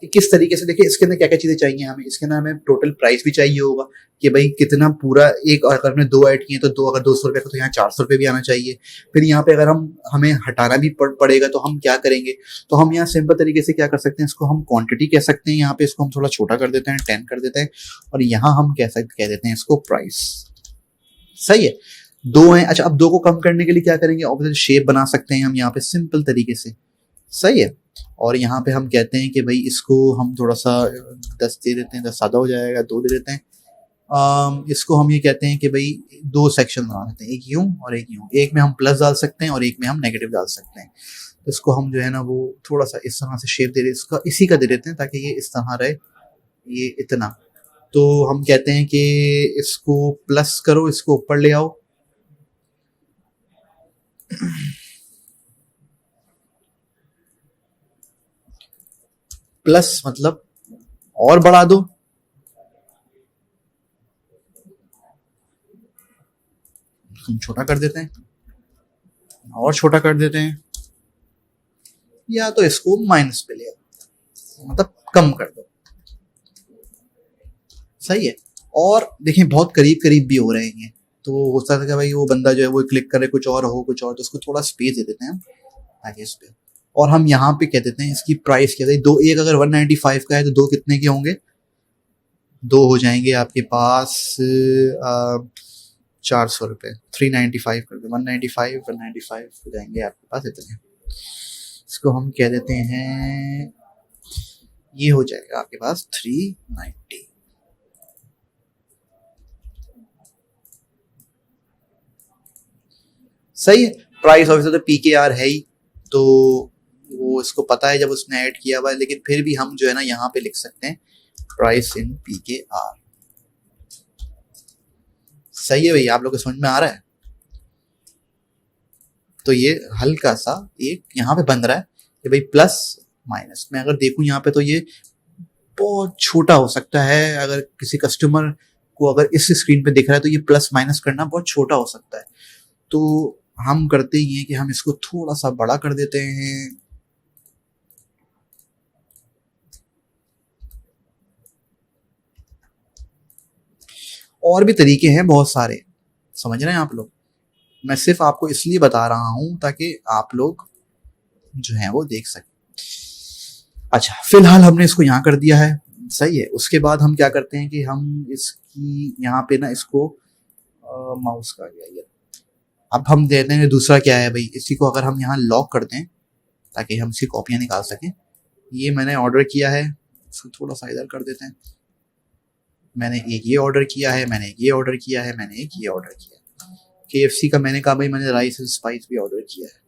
Speaker 1: कि किस तरीके से, देखिए इसके अंदर क्या क्या चीजें चाहिए हमें। इसके अंदर हमें टोटल प्राइस भी चाहिए होगा कि भाई कितना पूरा एक, अगर हमने 2 ऐड किए तो 2, अगर 200 रुपये का तो यहाँ 400 रुपये भी आना चाहिए। फिर यहाँ पे अगर हमें हटाना भी पड़ेगा तो हम क्या करेंगे, तो हम यहाँ सिंपल तरीके से क्या कर सकते हैं, इसको हम क्वांटिटी कह सकते हैं। यहाँ पे इसको हम थोड़ा छोटा कर देते हैं, 10 कर देते हैं, और यहाँ हम कह देते हैं इसको प्राइस, सही है। 2 है, अच्छा अब 2 को कम करने के लिए क्या करेंगे, ऑब्वियसली शेप बना सकते हैं हम यहाँ पे सिंपल तरीके से, सही है। और यहाँ पे हम कहते हैं कि भाई इसको हम थोड़ा सा 10 दे देते हैं, 10 सादा हो जाएगा, 2 दे देते हैं। इसको हम ये कहते हैं कि भाई 2 सेक्शन बना देते हैं, एक यूं और एक यूं, एक में हम प्लस डाल सकते हैं और एक में हम नेगेटिव डाल सकते हैं। तो इसको हम जो है ना वो थोड़ा सा इस तरह से शेप दे इसका, इसी का दे देते हैं ताकि ये इस तरह रहे, ये इतना। तो हम कहते हैं कि इसको प्लस करो, इसको ऊपर ले आओ, प्लस मतलब और बढ़ा दो, हम छोटा कर देते हैं, और छोटा कर देते हैं, या तो इसको माइनस पे ले आओ, मतलब कम कर दो, सही है। और देखिए बहुत करीब करीब भी हो रहे हैं, तो हो सकता है कि भाई वो बंदा जो है वो क्लिक करे कुछ और हो, कुछ और, तो उसको थोड़ा स्पेस दे देते हैं ताकि इस पे। और हम यहाँ पे कह देते हैं इसकी प्राइस क्या है, 2, एक अगर 195 का है तो 2 कितने के होंगे, 2 हो जाएंगे आपके पास 400 रुपये, 395 कर दो, 195 हो जाएंगे आपके पास इतने। इसको हम कह देते हैं, ये हो जाएगा आपके पास 390, सही है। प्राइस ऑब्वियसली तो PKR है ही, तो वो इसको पता है जब उसने ऐड किया हुआ है, लेकिन फिर भी हम जो है ना यहाँ पे लिख सकते हैं प्राइस इन PKR, सही है भैया, आप लोग को समझ में आ रहा है। तो ये हल्का सा एक यहाँ पे बन रहा है कि भाई प्लस माइनस, मैं अगर देखूं यहाँ पे तो ये बहुत छोटा हो सकता है, अगर किसी कस्टमर को अगर इस स्क्रीन पे दिख रहा है तो ये प्लस माइनस करना बहुत छोटा हो सकता है। तो हम करते ही हैं कि हम इसको थोड़ा सा बड़ा कर देते हैं। और भी तरीके हैं बहुत सारे, समझ रहे हैं आप लोग। मैं सिर्फ आपको इसलिए बता रहा हूं ताकि आप लोग जो है वो देख सकें। अच्छा, फिलहाल हमने इसको यहाँ कर दिया है, सही है। उसके बाद हम क्या करते हैं कि हम इसकी यहाँ पे ना इसको माउस का गया ये, अब हम देते हैं दूसरा क्या है भाई, इसी को अगर हम यहाँ लॉक कर दें ताकि हम इसकी कॉपियाँ निकाल सकें। ये मैंने ऑर्डर किया है, इसको थोड़ा सा इधर कर देते हैं। मैंने एक ये ऑर्डर किया है, मैंने एक ये ऑर्डर किया है, मैंने एक ये ऑर्डर किया है। KFC का मैंने कहा भाई मैंने राइस एंड स्पाइस भी ऑर्डर किया है।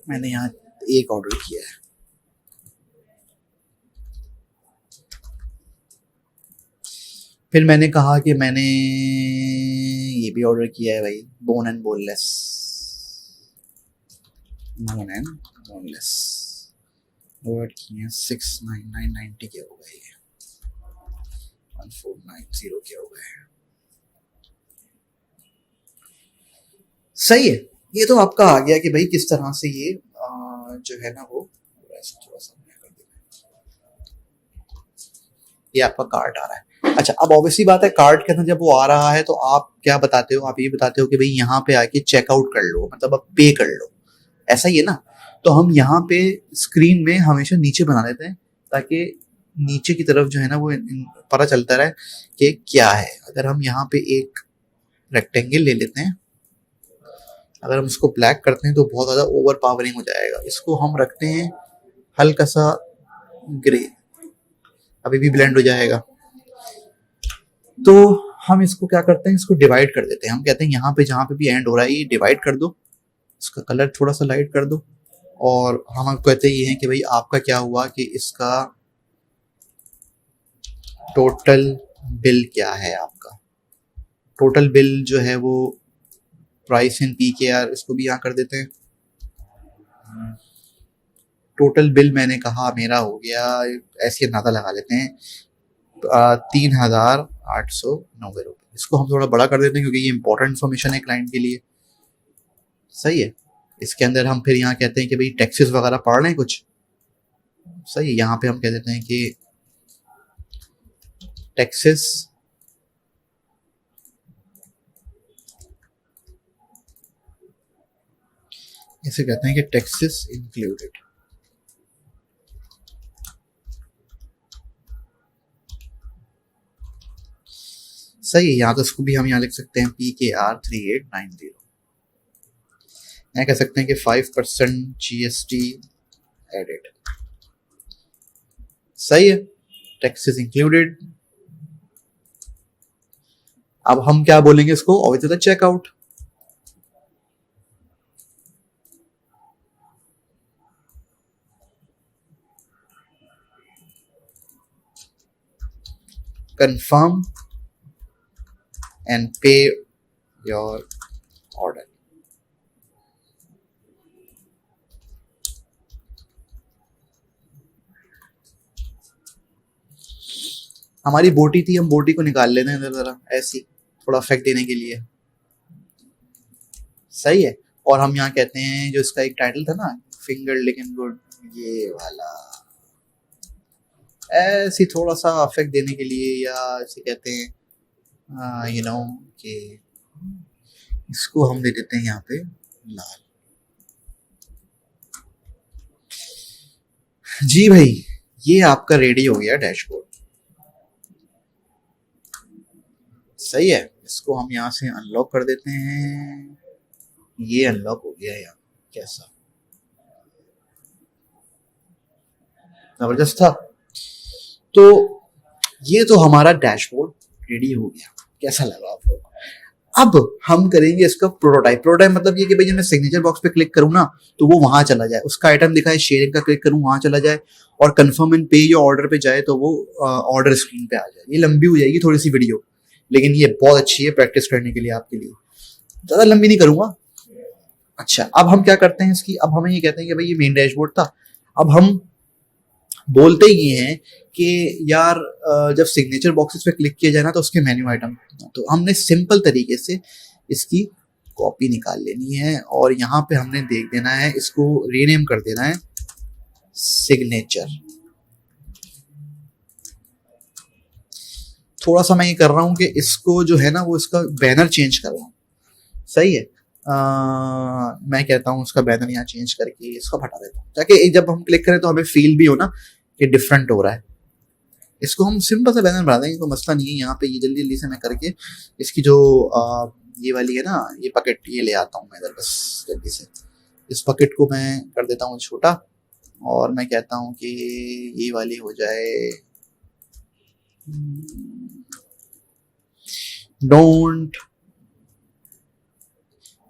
Speaker 1: मैंने यहाँ एक ऑर्डर किया है। फिर मैंने कहा कि मैंने ये भी ऑर्डर किया है भाई, bone and boneless, bone and boneless order किए हैं। 69990 के हो गए, 1490 के हो गए। सही है, ये तो आपका आ गया कि भाई किस तरह से ये जो है ना वो थोड़ा सा कर देना, ये आपका कार्ड आ रहा है। अच्छा, अब ऑब्वियसली बात है कार्ड के अंदर जब वो आ रहा है तो आप क्या बताते हो, आप ये बताते हो कि भाई यहाँ पे आके चेकआउट कर लो, मतलब अब पे कर लो, ऐसा ही है ना। तो हम यहाँ पे स्क्रीन में हमेशा नीचे बना देते हैं ताकि नीचे की तरफ जो है ना वो पता चलता रहे कि क्या है। अगर हम यहाँ पे एक रेक्टेंगल ले लेते हैं, अगर हम उसको ब्लैक करते हैं तो बहुत ज़्यादा ओवर पावरिंग हो जाएगा। इसको हम रखते हैं हल्का सा ग्रे, अभी भी ब्लेंड हो जाएगा। तो हम इसको क्या करते हैं, इसको डिवाइड कर देते हैं। हम कहते हैं यहाँ पे जहाँ पे भी एंड हो रहा है ये डिवाइड कर दो, इसका कलर थोड़ा सा लाइट कर दो। और हम कहते ये हैं कि भाई आपका क्या हुआ कि इसका टोटल बिल क्या है। आपका टोटल बिल जो है वो प्राइस इन PKR, इसको भी यहाँ कर देते हैं। टोटल बिल मैंने कहा मेरा हो गया, ऐसे अंदाजा लगा लेते हैं 3890 रुपये। इसको हम थोड़ा बड़ा कर देते हैं क्योंकि ये इंपॉर्टेंट इन्फॉर्मेशन है क्लाइंट के लिए, सही है। इसके अंदर हम फिर यहाँ कहते हैं कि भाई टैक्सेस वगैरह पढ़ रहे हैं कुछ, सही है। यहाँ पे हम कह देते हैं कि टैक्सेस इसे कहते हैं कि टैक्सेस इंक्लूडेड, सही है। यहाँ तो इसको भी हम यहाँ लिख सकते हैं PKR 3890। यहाँ कह सकते हैं कि 5% GST एडेड, सही है, टैक्सेस इंक्लूडेड। अब हम क्या बोलेंगे इसको, obviously checkout. confirm and pay your order। हमारी बोटी थी, हम बोटी को निकाल लेते हैं जरा ऐसी, थोड़ा इफेक्ट देने के लिए, सही है। और हम यहाँ कहते हैं जो इसका एक टाइटल था ना, फिंगर लेकिन गुड, ये वाला ऐसी थोड़ा सा इफेक्ट देने के लिए, या इसे कहते हैं यू नो कि इसको हम दे देते हैं यहाँ पे लाल। जी भाई, ये आपका रेडी हो गया डैशबोर्ड, सही है। इसको हम यहाँ से अनलॉक कर देते हैं, ये अनलॉक हो गया यहाँ, कैसा जबरदस्त था। तो ये तो हमारा डैशबोर्ड रेडी हो गया, कैसा लगा आप लोग। अब हम करेंगे इसका प्रोटोटाइप। प्रोटोटाइप मतलब ये कि भाई जब मैं सिग्नेचर बॉक्स पे क्लिक करूँ ना तो वो वहां चला जाए, उसका आइटम दिखाए, शेयरिंग का क्लिक करूँ वहां चला जाए, और कंफर्म एंड पे जो ऑर्डर पे जाए तो वो ऑर्डर स्क्रीन पे आ जाए। ये लंबी हो जाएगी थोड़ी सी वीडियो, लेकिन ये बहुत अच्छी है प्रैक्टिस करने के लिए आपके लिए, ज्यादा लंबी नहीं करूंगा। अच्छा, अब हम क्या करते हैं इसकी, अब हमें ये कहते हैं कि भाई ये मेन डैशबोर्ड था, अब हम बोलते ही हैं कि यार जब सिग्नेचर बॉक्सेस पे क्लिक किया जाए ना तो उसके मेन्यू आइटम, तो हमने सिंपल तरीके से इसकी कॉपी निकाल लेनी है और यहाँ पे हमने देख देना है, इसको रीनेम कर देना है सिग्नेचर। थोड़ा सा मैं ये कर रहा हूँ कि इसको जो है ना वो इसका बैनर चेंज कर रहा हूँ, सही है। मैं कहता हूँ उसका बैनर यहाँ चेंज करके इसको हटा देता हूँ ताकि जब हम क्लिक करें तो हमें फील भी हो ना कि डिफरेंट हो रहा है। इसको हम सिंपल सा बैनर बना देंगे, कोई मसला नहीं है। यहाँ पे ये जल्दी जल्दी से मैं करके इसकी जो ये वाली है ना ये पकेट ये ले आता हूँ मैं इधर, बस जल्दी से इस पकेट को मैं कर देता हूँ छोटा और मैं कहता हूँ कि ये वाली हो जाए डोंट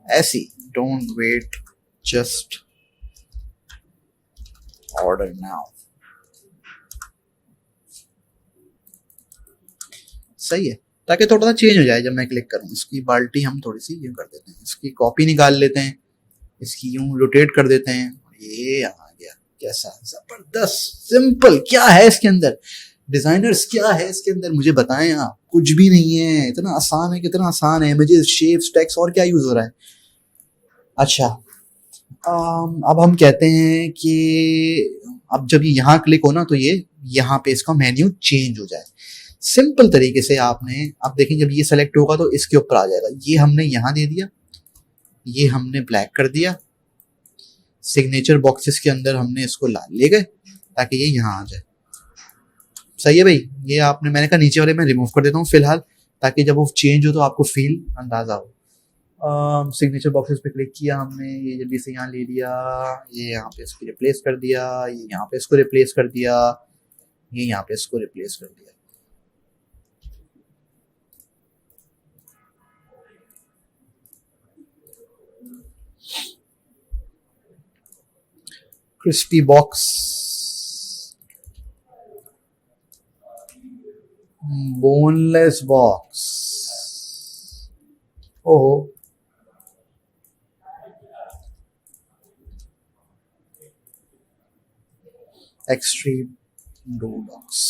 Speaker 1: ऐसी, don't wait just order now, सही है, ताकि थोड़ा सा चेंज हो जाए जब मैं क्लिक करूं। इसकी बाल्टी हम थोड़ी सी यूं कर देते हैं, इसकी कॉपी निकाल लेते हैं, इसकी यूं रोटेट कर देते हैं, ये आ गया। कैसा जबरदस्त सिंपल, क्या है इसके अंदर डिजाइनर्स, क्या है इसके अंदर मुझे बताएं आप। कुछ भी नहीं है, इतना आसान है, कितना आसान है, मुझे शेप्स टेक्स्ट और क्या यूज हो रहा है। अच्छा अब हम कहते हैं कि अब जब ये यहाँ क्लिक हो ना तो ये यहाँ पे इसका मेन्यू चेंज हो जाए। सिंपल तरीके से आपने, आप देखें जब ये सेलेक्ट होगा तो इसके ऊपर आ जाएगा। ये हमने यहाँ दे दिया, ये हमने ब्लैक कर दिया, सिग्नेचर बॉक्सेस के अंदर हमने इसको लाल ले गए ताकि ये यहाँ आ जाए। सही है भाई, ये आपने, मैंने कहा नीचे वाले मैं रिमूव कर देता हूँ फिलहाल ताकि जब वो चेंज हो तो आपको फील अंदाजा हो। सिग्नेचर बॉक्सेस पे क्लिक किया हमने, ये जल्दी से यहाँ ले लिया, ये यहाँ पे इसको रिप्लेस कर दिया, ये यहाँ पे इसको रिप्लेस कर दिया, ये यहाँ पे इसको रिप्लेस कर दिया। क्रिस्पी बॉक्स, बोनलेस बॉक्स, ओहो एक्सट्रीम डूडॉक्स।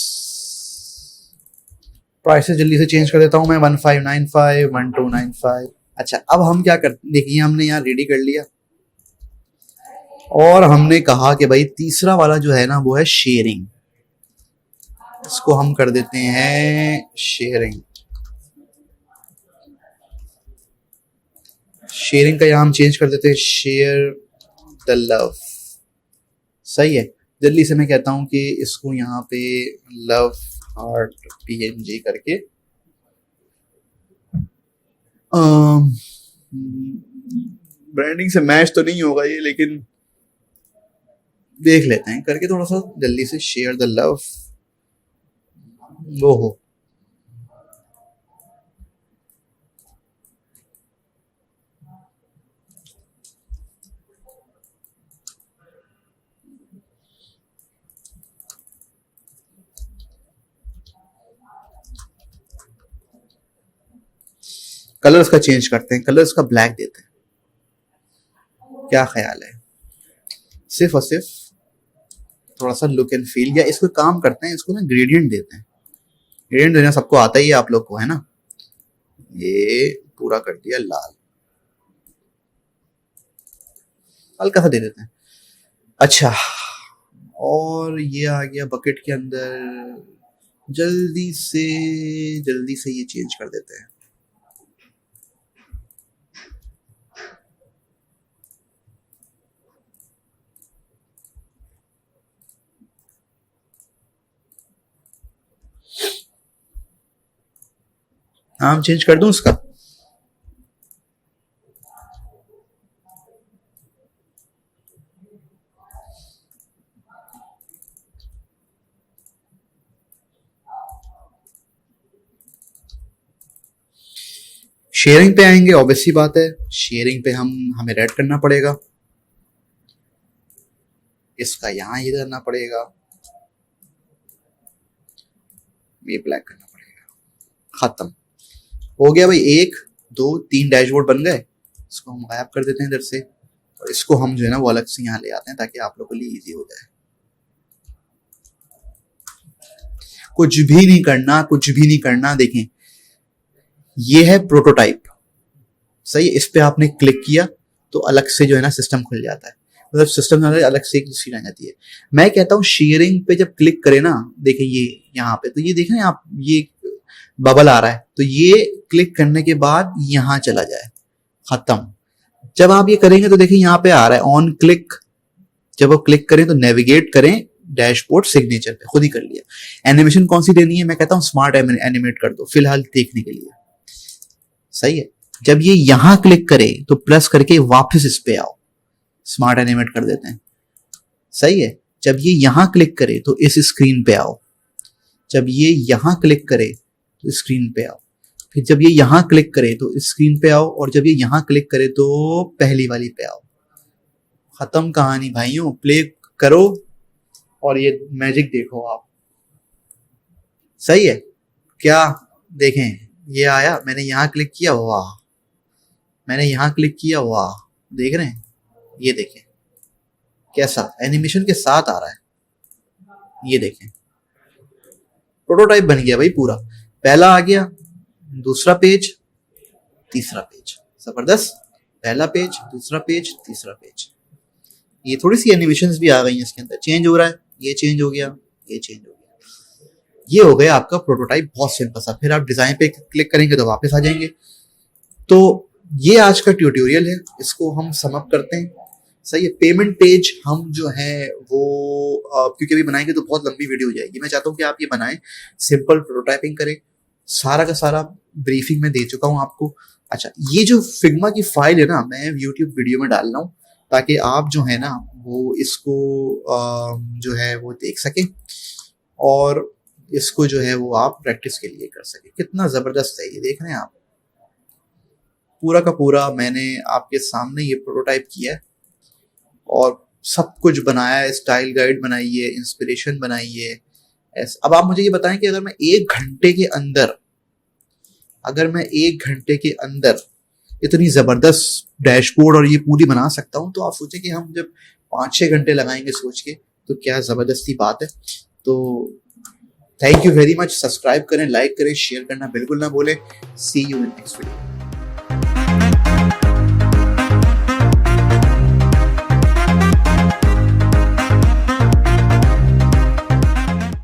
Speaker 1: प्राइसेस जल्दी से चेंज कर देता हूं मैं, 1595 1295। अच्छा अब हम क्या करते, देखिए हमने यहाँ रेडी कर लिया और हमने कहा कि भाई तीसरा वाला जो है ना वो है शेयरिंग, इसको हम कर देते हैं शेयरिंग। शेयरिंग का यहाँ हम चेंज कर देते हैं शेयर द लव, सही है। जल्दी से मैं कहता हूं कि इसको यहाँ पे लव हार्ट PNG करके ब्रांडिंग से मैच तो नहीं होगा ये, लेकिन देख लेते हैं करके थोड़ा सा जल्दी से। शेयर द लव, वो हो कलर्स का चेंज करते हैं, कलर्स का ब्लैक देते हैं, क्या ख्याल है। सिर्फ और सिर्फ थोड़ा सा लुक एंड फील, या इसको काम करते हैं, इसको ना ग्रेडियंट देते हैं। ग्रेडियंट देना सबको आता ही है आप लोग को, है ना। ये पूरा कर दिया लाल, हल्का सा दे देते हैं। अच्छा और ये आ गया बकेट के अंदर, जल्दी से ये चेंज कर देते हैं। नाम चेंज कर दूं उसका, शेयरिंग पे आएंगे, ऑब्वियसली बात है शेयरिंग पे हमें रेड करना पड़ेगा, इसका यहाँ ये करना पड़ेगा, ये ब्लैक करना पड़ेगा। खत्म हो गया भाई, 1 2 3 डैशबोर्ड बन गए। इसको हम गायब कर देते हैं इधर से और इसको हम जो है ना वो अलग से यहाँ ले आते हैं ताकि आप लोगों के लिए इजी हो जाए। कुछ भी नहीं करना, कुछ भी नहीं करना। देखें, ये है प्रोटोटाइप, सही। इस पे आपने क्लिक किया तो अलग से जो है ना सिस्टम खुल जाता है, मतलब सिस्टम अलग से एक स्क्रीन आ जाती है। मैं कहता हूँ शेयरिंग पे जब क्लिक करें ना, देखिए ये यहाँ पे, तो ये देखें आप, ये बबल आ रहा है, तो ये क्लिक करने के बाद यहाँ चला जाए, खत्म। जब आप ये करेंगे तो देखिए यहाँ पे आ रहा है ऑन क्लिक, जब आप क्लिक करें तो नेविगेट करें डैशबोर्ड सिग्नेचर पे, खुद ही कर लिया। एनिमेशन कौन सी देनी है, मैं कहता हूँ स्मार्ट एनिमेट कर दो फिलहाल देखने के लिए, सही है। जब ये यहां क्लिक करे तो प्लस करके वापस इस पे आओ, स्मार्ट एनिमेट कर देते हैं, सही है। जब ये यहां क्लिक करे तो इस स्क्रीन पे आओ, जब ये यहां क्लिक करे तो स्क्रीन पे आओ, फिर जब ये यहां क्लिक करे तो स्क्रीन पे आओ, और जब ये यहां क्लिक करे तो पहली वाली पे आओ। खत्म कहानी भाइयों, प्ले करो और ये मैजिक देखो आप, सही है। क्या देखें, ये आया, मैंने यहां क्लिक किया, वाह, मैंने यहां क्लिक किया, वाह, देख रहे हैं, ये देखें कैसा एनिमेशन के साथ आ रहा है, ये देखें प्रोटोटाइप बन गया भाई पूरा। पहला आ गया, दूसरा पेज, तीसरा पेज, जबरदस्त। पहला पेज, दूसरा पेज, तीसरा पेज, ये थोड़ी सी एनिमेशंस भी आ गई हैं इसके अंदर, चेंज हो रहा है, ये चेंज हो गया, ये चेंज हो गया। ये हो गया आपका प्रोटोटाइप, बहुत सिंपल सा। फिर आप डिजाइन पे क्लिक करेंगे तो वापस आ जाएंगे। तो ये आज का ट्यूटोरियल है, इसको हम सम अप करते हैं, सही है। पेमेंट पेज हम जो है वो क्योंकि अभी बनाएंगे तो बहुत लंबी वीडियो हो जाएगी, मैं चाहता हूँ कि आप ये बनाएं, सिंपल प्रोटोटाइपिंग करें। सारा का सारा ब्रीफिंग में दे चुका हूँ आपको। अच्छा, ये जो फिग्मा की फाइल है ना, मैं यूट्यूब वीडियो में डाल रहा हूँ ताकि आप जो है ना वो इसको जो है वो देख सकें और इसको जो है वो आप प्रैक्टिस के लिए कर सकें। कितना जबरदस्त है ये, देख रहे हैं आप, पूरा का पूरा मैंने आपके सामने ये प्रोटोटाइप किया है और सब कुछ बनाया है, स्टाइल गाइड बनाई है, इंस्पिरेशन बनाई है। अब आप मुझे ये बताएं कि अगर मैं 1 घंटे के अंदर इतनी जबरदस्त डैशबोर्ड और ये पूरी बना सकता हूं, तो आप सोचें कि हम जब 5-6 घंटे लगाएंगे सोच के, तो क्या जबरदस्ती बात है। तो thank you very much. Subscribe करें, लाइक करें, शेयर करना बिल्कुल ना भूलें। सी यू इन नेक्स्ट वीडियो।